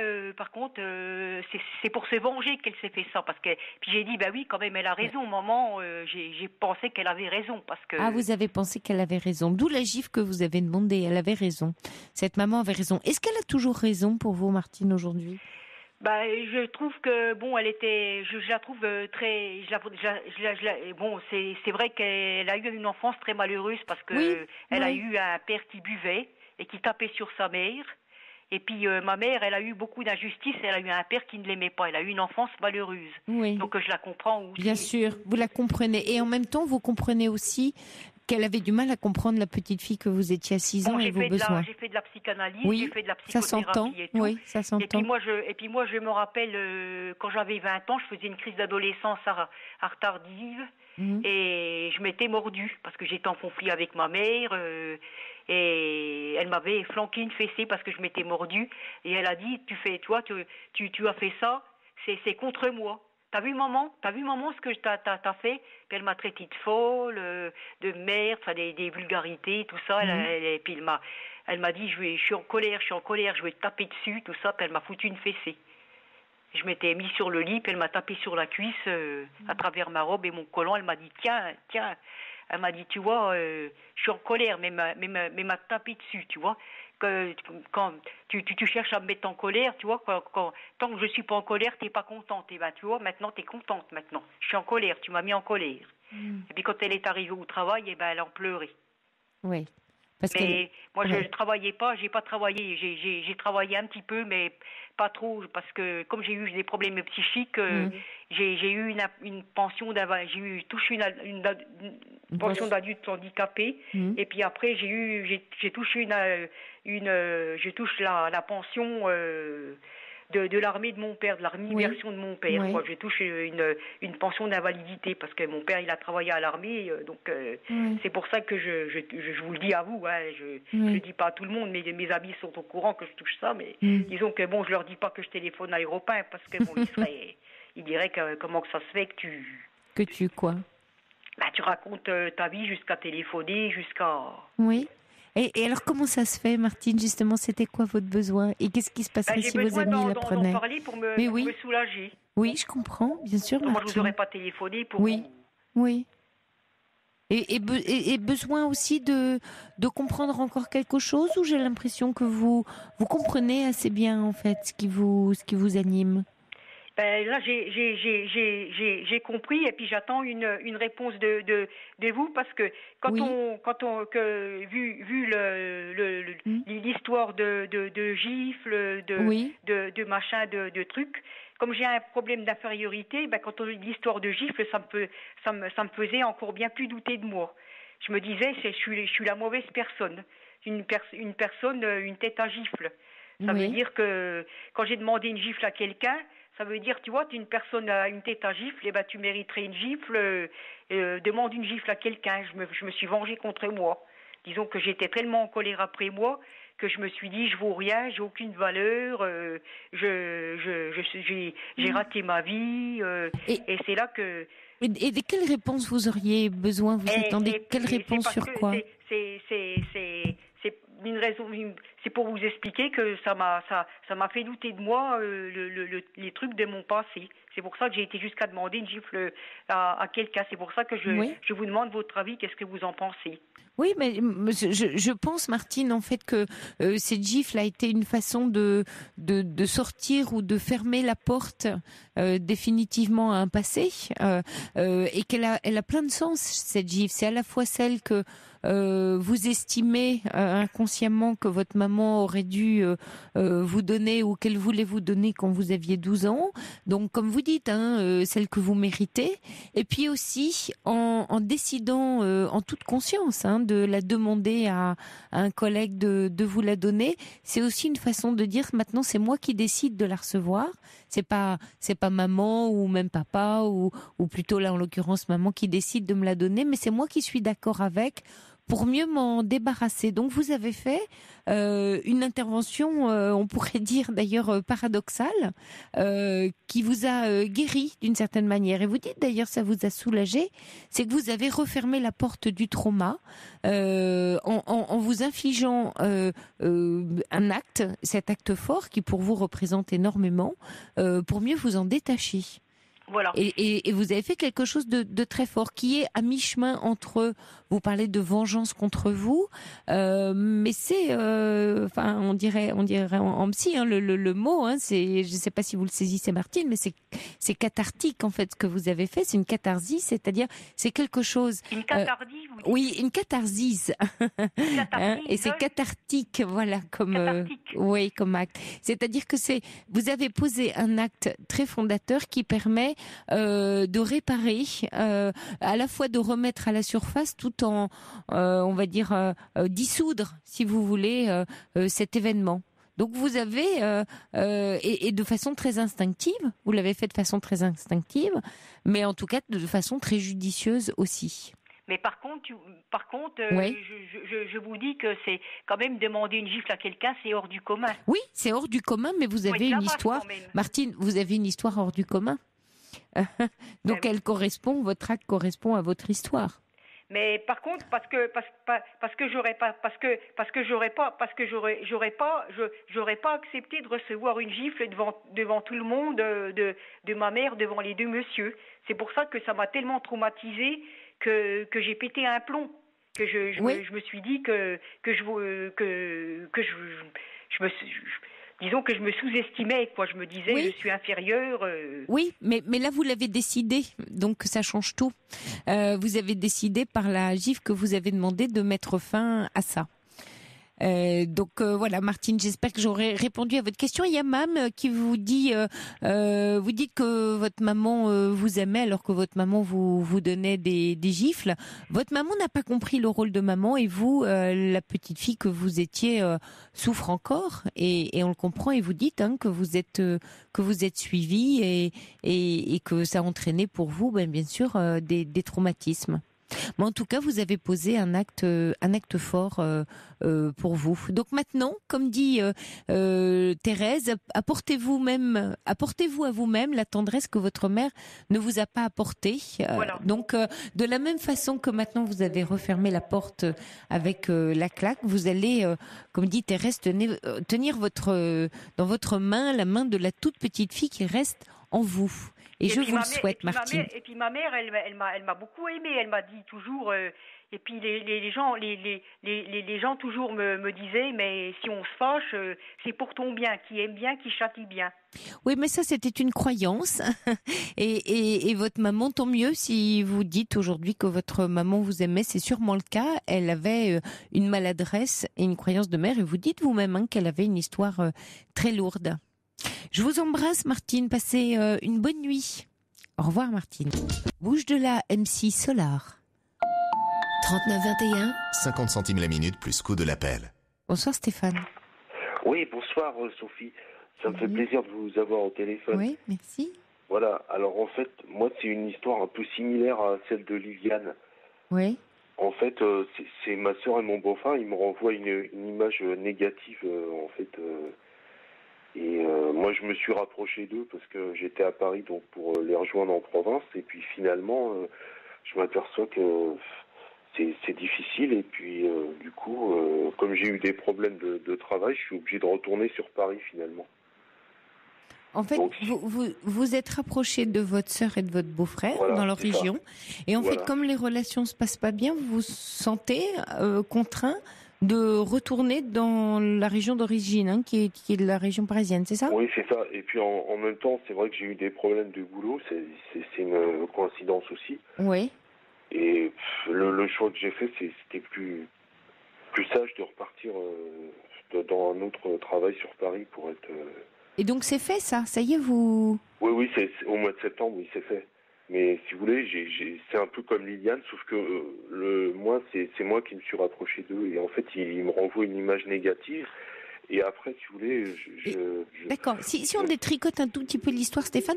c'est pour se venger qu'elle s'est fait ça, parce que puis j'ai dit, bah oui, quand même, elle a raison, maman. J'ai pensé qu'elle avait raison, parce que. Ah, vous avez pensé qu'elle avait raison. D'où la gifle que vous avez demandé. Elle avait raison. Cette maman avait raison. Est-ce qu'elle a toujours raison pour vous, Martine, aujourd'hui? Bah, je trouve que bon, je la trouve très, bon, c'est vrai qu'elle a eu une enfance très malheureuse, parce que elle a eu un père qui buvait et qui tapait sur sa mère. Et puis ma mère, elle a eu beaucoup d'injustice, elle a eu un père qui ne l'aimait pas, elle a eu une enfance malheureuse. Oui. Donc je la comprends aussi. Bien sûr, vous la comprenez. Et en même temps, vous comprenez aussi qu'elle avait du mal à comprendre la petite fille que vous étiez à 6 ans et vos besoins. J'ai fait de la psychanalyse, oui, j'ai fait de la psychothérapie et tout. Oui, ça s'entend. Et puis moi, je me rappelle, quand j'avais 20 ans, je faisais une crise d'adolescence tardive. Et je m'étais mordue parce que j'étais en conflit avec ma mère et elle m'avait flanqué une fessée parce que je m'étais mordue, et elle a dit, tu as fait ça, c'est contre moi. T'as vu maman ce que t'as fait? Puis elle m'a traité de folle, de merde, enfin des vulgarités, tout ça. Et puis elle m'a dit, je suis en colère, je vais te taper dessus, tout ça. Puis elle m'a foutu une fessée. Je m'étais mis sur le lit, puis elle m'a tapé sur la cuisse à travers ma robe et mon collant. Elle m'a dit, tiens. Elle m'a dit, tu vois, je suis en colère, mais m'a tapé dessus, tu vois. Quand tu cherches à me mettre en colère, tu vois, tant que je suis pas en colère, t'es pas contente. Et ben, tu vois, maintenant t'es contente maintenant. Je suis en colère, tu m'as mis en colère. Et puis quand elle est arrivée au travail, et ben elle en pleurait. Oui. Mais moi, je ne travaillais pas, j'ai pas travaillé. J'ai travaillé un petit peu, mais pas trop, parce que comme j'ai eu des problèmes psychiques, j'ai eu une pension j'ai touché une pension d'adulte handicapé, et puis après j'ai touché je touche la pension de l'armée de mon père, de l'armée version de mon père. Quoi. Je touche une pension d'invalidité parce que mon père il a travaillé à l'armée, donc c'est pour ça que je vous le dis à vous. Hein, je le dis pas à tout le monde, mais mes amis sont au courant que je touche ça, mais disons que bon, je leur dis pas que je téléphone à Europe 1 parce que bon, ils diraient que comment que ça se fait que tu quoi? Bah, tu racontes ta vie jusqu'à téléphoner, jusqu'à. Oui. Et alors, comment ça se fait, Martine, justement, c'était quoi votre besoin? Et qu'est-ce qui se passerait si vos amis l'apprenaient? J'ai besoin d'en parler pour me soulager. Oui, je comprends, bien sûr, Martine. Moi, je ne vous aurais pas téléphoné pour... Oui. Et besoin aussi de comprendre encore quelque chose, ou j'ai l'impression que vous comprenez assez bien, en fait, ce qui vous anime? Ben, là, j'ai compris, et puis j'attends une réponse de vous, parce que vu l'histoire de gifles, de machin, de trucs, comme j'ai un problème d'infériorité, ben quand on dit l'histoire de gifles, ça me faisait encore bien plus douter de moi. Je me disais, je suis la mauvaise personne, une personne, une tête à gifle. Ça veut dire que quand j'ai demandé une gifle à quelqu'un, ça veut dire, tu vois, tu es une personne à une tête à gifle, et ben tu mériterais une gifle, demande une gifle à quelqu'un. Je me suis vengée contre moi. Disons que j'étais tellement en colère après moi que je me suis dit, je vaux rien, j'ai aucune valeur, j'ai raté ma vie, et c'est là que... Et de quelle réponse vous auriez besoin? Vous attendez quelle réponse sur quoi? C'est une raison, c'est pour vous expliquer que ça m'a fait douter de moi, les trucs de mon passé. C'est pour ça que j'ai été jusqu'à demander une gifle à quelqu'un. C'est pour ça que je vous demande votre avis. Qu'est-ce que vous en pensez? Oui, mais je pense, Martine, en fait, que cette gifle a été une façon de sortir ou de fermer la porte définitivement à un passé, et qu'elle a plein de sens, cette gifle. C'est à la fois celle que vous estimez inconsciemment que votre maman aurait dû vous donner, ou qu'elle voulait vous donner quand vous aviez 12 ans. Donc, comme vous dites, dites, celle que vous méritez, et puis aussi en décidant en toute conscience de la demander à un collègue de vous la donner, c'est aussi une façon de dire maintenant c'est moi qui décide de la recevoir, c'est pas maman ou même papa ou plutôt là en l'occurrence maman qui décide de me la donner, mais c'est moi qui suis d'accord avec pour mieux m'en débarrasser. Donc vous avez fait une intervention, on pourrait dire d'ailleurs paradoxale, qui vous a guéri d'une certaine manière. Et vous dites d'ailleurs ça vous a soulagé, c'est que vous avez refermé la porte du trauma en vous infligeant un acte, cet acte fort qui pour vous représente énormément, pour mieux vous en détacher. Voilà. Et vous avez fait quelque chose de très fort qui est à mi-chemin entre, vous parlez de vengeance contre vous, mais c'est, on dirait en psy, le mot, c'est, je ne sais pas si vous le saisissez Martine, mais c'est cathartique en fait ce que vous avez fait, c'est une catharsis, c'est-à-dire c'est quelque chose. Une catharsis, vous dites ? Oui, une catharsis. Et c'est cathartique, voilà, comme oui, comme acte. C'est-à-dire que vous avez posé un acte très fondateur qui permet de réparer, à la fois de remettre à la surface, tout en, on va dire, dissoudre, si vous voulez, cet événement. Donc vous avez, et de façon très instinctive, vous l'avez fait de façon très instinctive, mais en tout cas de façon très judicieuse aussi. Mais par contre, oui. je vous dis que c'est quand même demander une gifle à quelqu'un, c'est hors du commun. Oui, c'est hors du commun, mais vous avez une histoire, Martine, vous avez une histoire hors du commun. Donc elle correspond, votre acte correspond à votre histoire. Mais par contre, parce que j'aurais pas accepté de recevoir une gifle devant tout le monde de ma mère devant les deux messieurs. C'est pour ça que ça m'a tellement traumatisée que j'ai pété un plomb, que je me suis dit disons que je me sous-estimais, quoi. Je me disais, je suis inférieure. Oui, mais là, vous l'avez décidé, donc ça change tout. Vous avez décidé par la gifle que vous avez demandé de mettre fin à ça. Donc voilà, Martine, j'espère que j'aurai répondu à votre question. Il y a Mam qui vous dit, vous dites que votre maman vous aimait alors que votre maman vous donnait des gifles. Votre maman n'a pas compris le rôle de maman et vous, la petite fille que vous étiez, souffre encore et on le comprend. Et vous dites que vous êtes suivie et que ça a entraîné pour vous, bien sûr, des traumatismes. Mais en tout cas, vous avez posé un acte fort pour vous. Donc maintenant, comme dit Thérèse, apportez-vous à vous-même la tendresse que votre mère ne vous a pas apportée. Voilà. Donc, de la même façon que maintenant vous avez refermé la porte avec la claque, vous allez, comme dit Thérèse, tenir dans votre main la main de la toute petite fille qui reste en vous. Et je vous le souhaite, Martine. Et puis ma mère, elle m'a beaucoup aimée. Elle m'a dit toujours. Et puis les gens toujours me disaient, mais si on se fâche, c'est pour ton bien. Qui aime bien, qui châtie bien. Oui, mais ça c'était une croyance. Et votre maman, tant mieux si vous dites aujourd'hui que votre maman vous aimait, c'est sûrement le cas. Elle avait une maladresse et une croyance de mère. Et vous dites vous-même qu'elle avait une histoire très lourde. Je vous embrasse, Martine. Passez une bonne nuit. Au revoir, Martine. Bouge de la MC Solar. 3921. 50 centimes la minute plus coût de l'appel. Bonsoir, Stéphane. Oui, bonsoir, Sophie. Ça me fait plaisir de vous avoir au téléphone. Oui, merci. Voilà. Alors, en fait, moi, c'est une histoire un peu similaire à celle de Liliane. Oui. En fait, c'est ma sœur et mon beau-frère. Ils me renvoient une image négative, en fait. Et moi, je me suis rapproché d'eux parce que j'étais à Paris donc pour les rejoindre en province. Et puis finalement, je m'aperçois que c'est difficile. Et puis du coup, comme j'ai eu des problèmes de travail, je suis obligé de retourner sur Paris finalement. En fait, donc, vous êtes rapproché de votre sœur et de votre beau-frère dans leur région. Ça. Et en fait, comme les relations se passent pas bien, vous vous sentez contraint de retourner dans la région d'origine, qui est la région parisienne, c'est ça? Oui, c'est ça. Et puis en même temps, c'est vrai que j'ai eu des problèmes de boulot, c'est une coïncidence aussi. Oui. Et le choix que j'ai fait, c'était plus sage de repartir dans un autre travail sur Paris pour être Et donc c'est fait ça y est, vous... Oui, c'est au mois de septembre, oui, c'est fait. Mais si vous voulez, c'est un peu comme Liliane, sauf que c'est moi qui me suis rapproché d'eux. Et en fait, ils me renvoient une image négative. Et après, si vous voulez, D'accord. Si on détricote un tout petit peu l'histoire, Stéphane,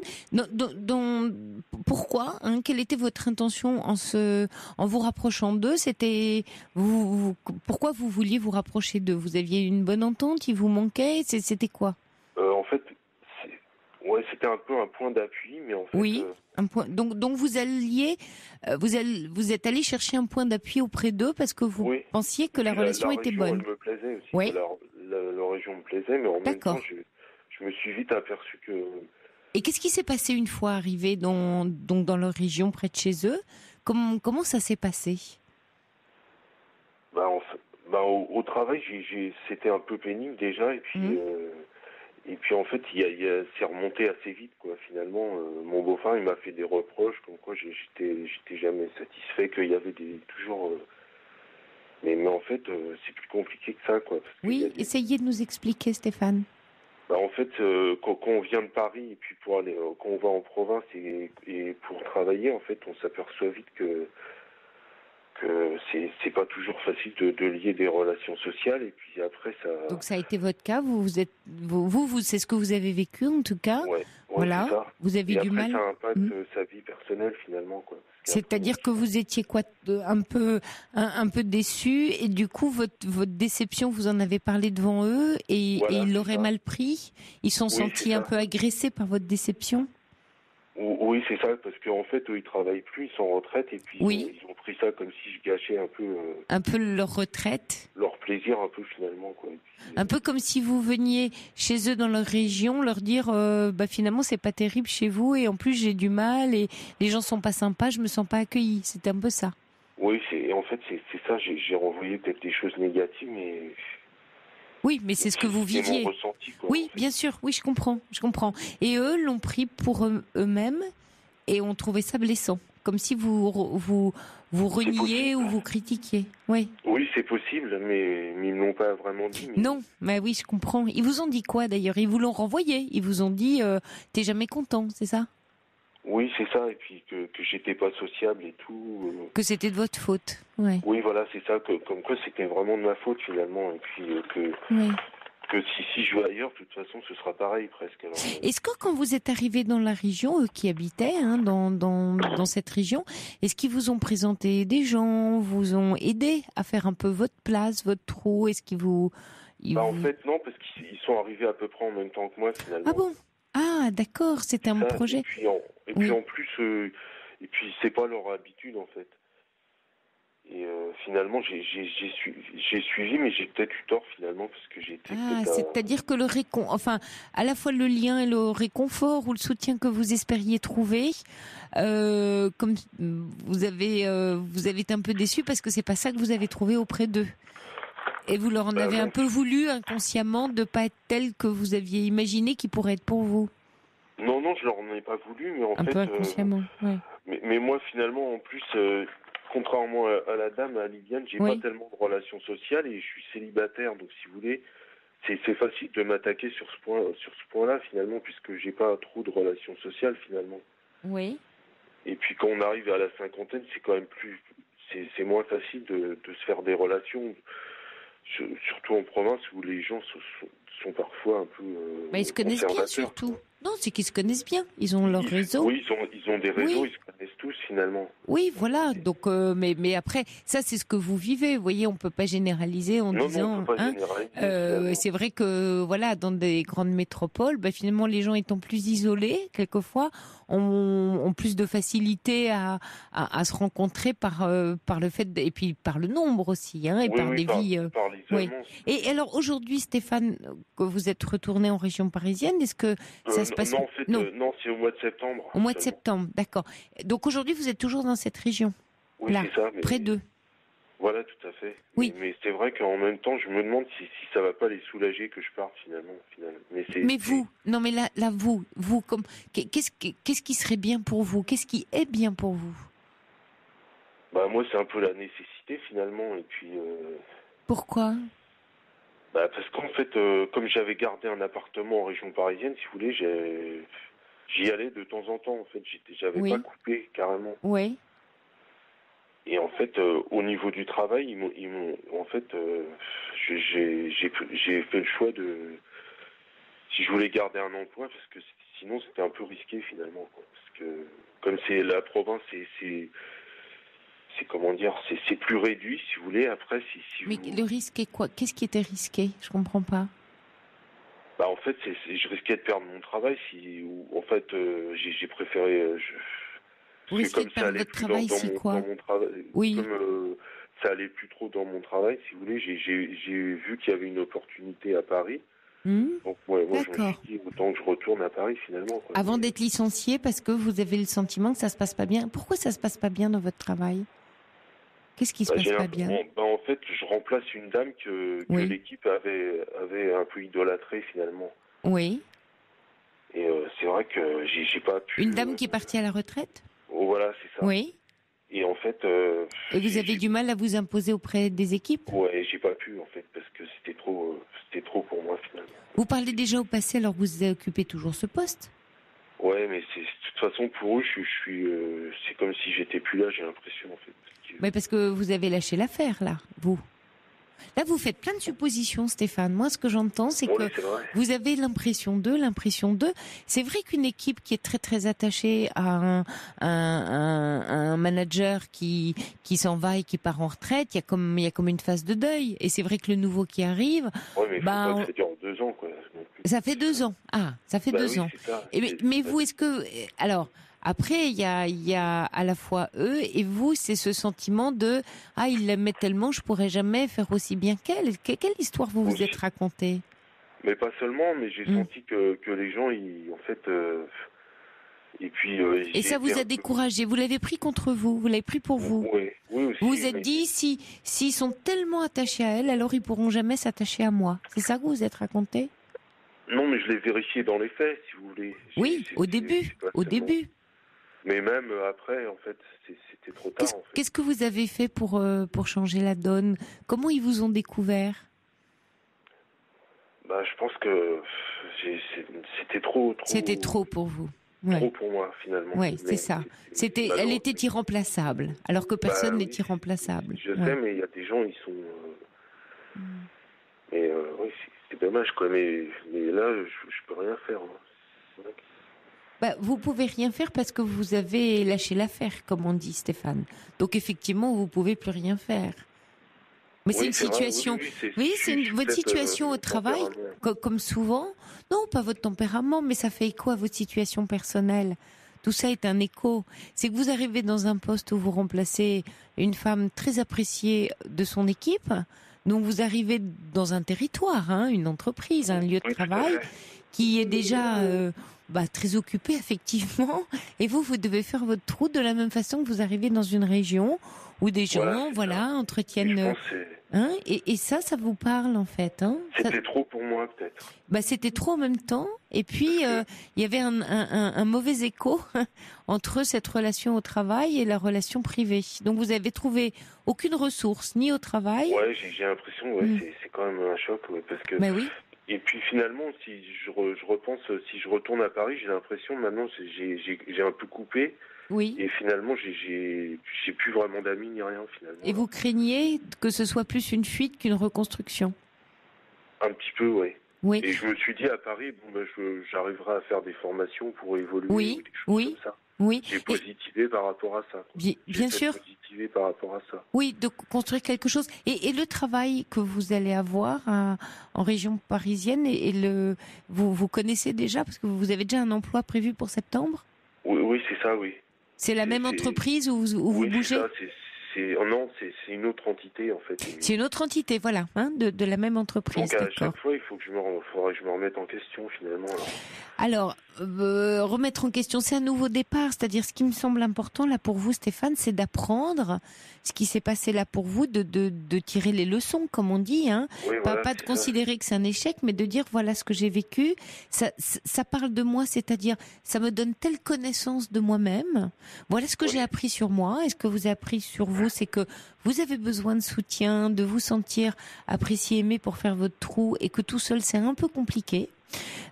pourquoi quelle était votre intention en vous rapprochant d'eux? C'était pourquoi vous vouliez vous rapprocher d'eux? Vous aviez une bonne entente? Il vous manquait? C'était quoi? En fait, c'était un peu un point d'appui, mais en fait. Oui. Un point. Donc vous alliez, vous êtes allé chercher un point d'appui auprès d'eux parce que vous pensiez que la relation était bonne. La région, elle me plaisait aussi. Oui. La région me plaisait, mais en même temps, je me suis vite aperçu que. Et qu'est-ce qui s'est passé une fois arrivé dans leur région près de chez eux? Comment ça s'est passé? Au travail, c'était un peu pénible déjà, et puis en fait, c'est remonté assez vite, quoi. Finalement, mon beau-frère, il m'a fait des reproches, comme quoi j'étais jamais satisfait, qu'il y avait toujours. Mais en fait, c'est plus compliqué que ça, quoi. Oui, essayez de nous expliquer, Stéphane. En fait, quand on vient de Paris et puis quand on va en province et pour travailler, en fait, on s'aperçoit vite que c'est pas toujours facile de lier des relations sociales, et puis après ça. Donc ça a été votre cas, vous c'est ce que vous avez vécu en tout cas. Ouais, voilà. C'est ça. Vous avez du mal. Ça impacte sa vie personnelle finalement, quoi. C'est-à-dire que vous étiez un peu déçu, et du coup votre déception, vous en avez parlé devant eux, et ils l'auraient mal pris. Ils sont sentis un peu agressés par votre déception. Oui, c'est ça, parce qu'en fait, eux, ils travaillent plus, ils sont en retraite, et puis ils ont pris ça comme si je gâchais un peu leur retraite. Leur plaisir, un peu, finalement, quoi. Un peu comme si vous veniez chez eux dans leur région, leur dire finalement, c'est pas terrible chez vous, et en plus, j'ai du mal, et les gens sont pas sympas, je me sens pas accueillie. C'est un peu ça. Oui, en fait, c'est ça, j'ai renvoyé peut-être des choses négatives, mais... Oui, mais c'est ce que vous viviez. C'est mon ressenti, quoi, oui, bien sûr. Oui, je comprends. Et eux l'ont pris pour eux-mêmes et ont trouvé ça blessant, comme si vous reniez ou vous critiquiez. Oui. Oui, c'est possible, mais ils ne l'ont pas vraiment dit. Mais... Non, mais oui, je comprends. Ils vous ont dit quoi d'ailleurs? Ils vous l'ont renvoyé. Ils vous ont dit t'es jamais content, c'est ça? Oui, c'est ça, et puis que j'étais pas sociable et tout. Que c'était de votre faute, ouais. Oui, voilà, c'est ça, comme quoi c'était vraiment de ma faute finalement, et puis que si je vais ailleurs, de toute façon, ce sera pareil presque. Alors, est-ce que quand vous êtes arrivé dans la région, eux qui habitaient dans cette région, est-ce qu'ils vous ont présenté des gens, vous ont aidé à faire un peu votre place, votre trou? Est-ce qu'ils vous... En fait, non, parce qu'ils sont arrivés à peu près en même temps que moi finalement. Ah bon? Ah, d'accord, c'était un projet. Et puis en plus, et puis c'est pas leur habitude en fait. Et finalement, j'ai suivi, mais j'ai peut-être eu tort finalement parce que j'étais. C'est-à-dire que à la fois le lien et le réconfort ou le soutien que vous espériez trouver, comme vous avez été un peu déçu parce que c'est pas ça que vous avez trouvé auprès d'eux. Et vous leur en avez un peu voulu inconsciemment de pas être tel que vous aviez imaginé qu'il pourrait être pour vous. Non, je leur en ai pas voulu, mais en fait. Un peu inconsciemment, ouais. Mais moi, finalement, en plus, contrairement à la dame, à Liliane, j'ai pas tellement de relations sociales et je suis célibataire, donc si vous voulez, c'est facile de m'attaquer sur ce point-là finalement, puisque j'ai pas trop de relations sociales finalement. Oui. Et puis quand on arrive à la cinquantaine, c'est quand même c'est moins facile de se faire des relations. Surtout en province où les gens sont parfois un peu ils se connaissent bien surtout. Non, c'est qu'ils se connaissent bien. Ils ont leur réseau. Oui, ils ont des réseaux, ils se connaissent tous finalement. Oui, voilà. Donc, mais après, ça c'est ce que vous vivez. Vous voyez, on peut pas généraliser en disant. Non, on peut pas généraliser. C'est vrai que voilà, dans des grandes métropoles, finalement, les gens étant plus isolés, quelquefois, ont plus de facilité à se rencontrer par le fait et puis par le nombre aussi, et par des vies. Par l'isolement. Et alors aujourd'hui, Stéphane, que vous êtes retourné en région parisienne, est-ce que ça se passe? Non, en fait, non, c'est au mois de septembre. Au mois de septembre, d'accord. Donc aujourd'hui, vous êtes toujours dans cette région. Oui, là, c'est ça. près d'eux. Voilà, tout à fait. Oui. Mais c'est vrai qu'en même temps, je me demande si ça va pas les soulager que je parte finalement. Mais vous, non, mais là, vous, comme qu'est-ce qui serait bien pour vous? Qu'est-ce qui est bien pour vous? Moi, c'est un peu la nécessité finalement, et puis. Pourquoi? Parce qu'en fait, comme j'avais gardé un appartement en région parisienne, si vous voulez, j'y allais de temps en temps. En fait, j'avais pas coupé carrément. Oui. Et en fait, au niveau du travail, en fait, j'ai fait le choix de, si je voulais garder un emploi, parce que sinon c'était un peu risqué finalement, quoi. Parce que comme c'est la province, c'est comment dire, c'est plus réduit, si vous voulez. Après, Mais le risque est quoi? Qu'est-ce qui était risqué? Je comprends pas. En fait, je risquais de perdre mon travail en fait, j'ai préféré. Vous risquez de perdre votre travail, c'est quoi? Oui. Comme ça allait plus trop dans mon travail, si vous voulez, j'ai vu qu'il y avait une opportunité à Paris. Donc moi je me suis dit autant que je retourne à Paris finalement, quoi. Avant d'être licencié, parce que vous avez le sentiment que ça se passe pas bien. Pourquoi ça se passe pas bien dans votre travail? Qu'est-ce qui se passe pas bien? En fait, je remplace une dame que l'équipe avait un peu idolâtrée finalement. Oui. Et c'est vrai que j'ai pas pu. Une dame qui est partie à la retraite? Oh, voilà, c'est ça. Oui. Et en fait. Et vous avez du mal à vous imposer auprès des équipes? Ouais, j'ai pas pu en fait parce que c'était trop pour moi finalement. Vous parlez déjà au passé, alors vous occupez toujours ce poste? Ouais, mais de toute façon pour eux, c'est comme si j'étais plus là, j'ai l'impression en fait. Mais parce que vous avez lâché l'affaire là, vous. Là, vous faites plein de suppositions, Stéphane. Moi, ce que j'entends, c'est que vous avez l'impression d'eux. C'est vrai qu'une équipe qui est très très attachée à un manager qui s'en va et qui part en retraite, il y a comme une phase de deuil. Et c'est vrai que le nouveau qui arrive, ouais, mais ça dure 2 ans, quoi. Ça fait 2 ans. Ah, ça fait 2 ans. Mais vous, est-ce que après, il y a à la fois eux et vous, c'est ce sentiment de il l'aimaient tellement, je pourrais jamais faire aussi bien qu'elle. Quelle histoire vous vous êtes racontée? Mais pas seulement, mais j'ai senti que les gens, en fait, et puis. Et ça vous a découragé? Vous l'avez pris contre vous? Vous l'avez pris pour vous? Oui, aussi. Vous vous êtes dit s'ils sont tellement attachés à elle, alors ils pourront jamais s'attacher à moi. C'est ça que vous vous êtes raconté? Non, mais je l'ai vérifié dans les faits, si vous voulez. Oui, au début. Mais même après, en fait, c'était trop tard. Qu'est-ce que vous avez fait pour changer la donne? Comment ils vous ont découvert? Je pense que c'était trop. C'était trop pour vous. Trop pour moi, finalement. Oui, c'est ça. Elle était irremplaçable, alors que personne n'est irremplaçable. Je sais, mais il y a des gens, ils sont. Mais oui, c'est dommage, quoi. Mais là, je peux rien faire. Hein. Vous pouvez rien faire parce que vous avez lâché l'affaire, comme on dit, Stéphane. Donc effectivement, vous pouvez plus rien faire. Mais c'est une situation. Votre situation au travail, comme souvent. Non, pas votre tempérament, mais ça fait écho à votre situation personnelle. Tout ça est un écho. C'est que vous arrivez dans un poste où vous remplacez une femme très appréciée de son équipe. Donc vous arrivez dans un territoire, une entreprise, un lieu de travail qui est déjà très occupé effectivement. Et vous devez faire votre route de la même façon que vous arrivez dans une région où des gens, entretiennent. Et ça vous parle en fait. C'était trop pour moi peut-être. C'était trop en même temps. Et puis il y avait un mauvais écho entre cette relation au travail et la relation privée. Donc vous avez trouvé aucune ressource ni au travail. Ouais, j'ai l'impression. C'est quand même un choc, parce que. Mais oui. Et puis finalement, si je repense, si je retourne à Paris, j'ai l'impression maintenant j'ai un peu coupé. Oui. Et finalement, j'ai plus vraiment d'amis ni rien finalement. Et vous craignez que ce soit plus une fuite qu'une reconstruction? Un petit peu, oui. Oui. Et je me suis dit à Paris, j'arriverai à faire des formations pour évoluer. Oui. Ou des choses comme ça. Oui. J'ai positivé par rapport à ça. Bien sûr. Positivé par rapport à ça. Oui, de construire quelque chose. Et le travail que vous allez avoir en région parisienne, vous connaissez déjà, parce que vous avez déjà un emploi prévu pour septembre? Oui, c'est ça, oui. C'est la même entreprise où vous bougez? Non, c'est une autre entité en fait. C'est une autre entité, voilà, de la même entreprise. Donc à chaque fois, il faudrait que je me remette en question finalement. Alors, remettre en question, c'est un nouveau départ. C'est-à-dire, ce qui me semble important là pour vous, Stéphane, c'est d'apprendre ce qui s'est passé là pour vous, de tirer les leçons, comme on dit. Oui, pas de considérer que c'est un échec, mais de dire voilà ce que j'ai vécu. Ça parle de moi, c'est-à-dire ça me donne telle connaissance de moi-même. Voilà ce que j'ai appris sur moi. Est-ce que vous avez appris sur vous? vous, c'est que vous avez besoin de soutien, de vous sentir apprécié, aimé pour faire votre trou, et que tout seul c'est un peu compliqué.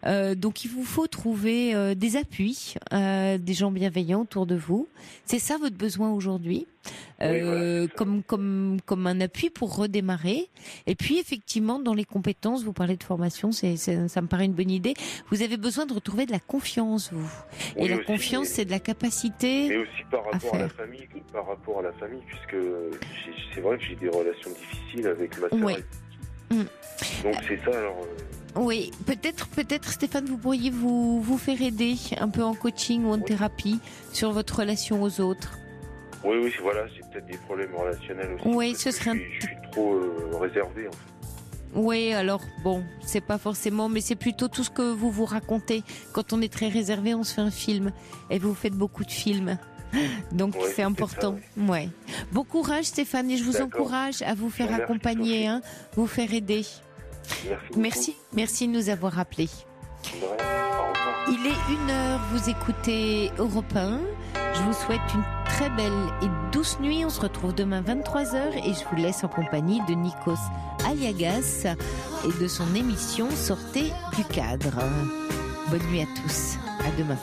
Donc il vous faut trouver des appuis, des gens bienveillants autour de vous. C'est ça votre besoin aujourd'hui, comme un appui pour redémarrer. Et puis effectivement, dans les compétences, vous parlez de formation, ça me paraît une bonne idée. Vous avez besoin de retrouver de la confiance, vous. Et la confiance, c'est de la capacité. Mais aussi par rapport à la famille, puisque c'est vrai que j'ai des relations difficiles avec ma sœur. Ouais. Donc c'est ça alors. Oui, peut-être Stéphane, vous pourriez vous faire aider un peu en coaching ou en thérapie sur votre relation aux autres. Oui, voilà, j'ai peut-être des problèmes relationnels aussi. Oui, ce serait je suis trop réservé en fait. Oui, alors bon, c'est pas forcément, mais c'est plutôt tout ce que vous racontez. Quand on est très réservé, on se fait un film, et vous faites beaucoup de films. Donc c'est important. Ça, ouais. Bon courage Stéphane, et je vous encourage à vous faire accompagner, vous faire aider. Merci de nous avoir appelés. Il est 1h, vous écoutez Europe 1. Je vous souhaite une très belle et douce nuit. On se retrouve demain 23h et je vous laisse en compagnie de Nikos Aliagas et de son émission Sortez du cadre. Bonne nuit à tous. À demain.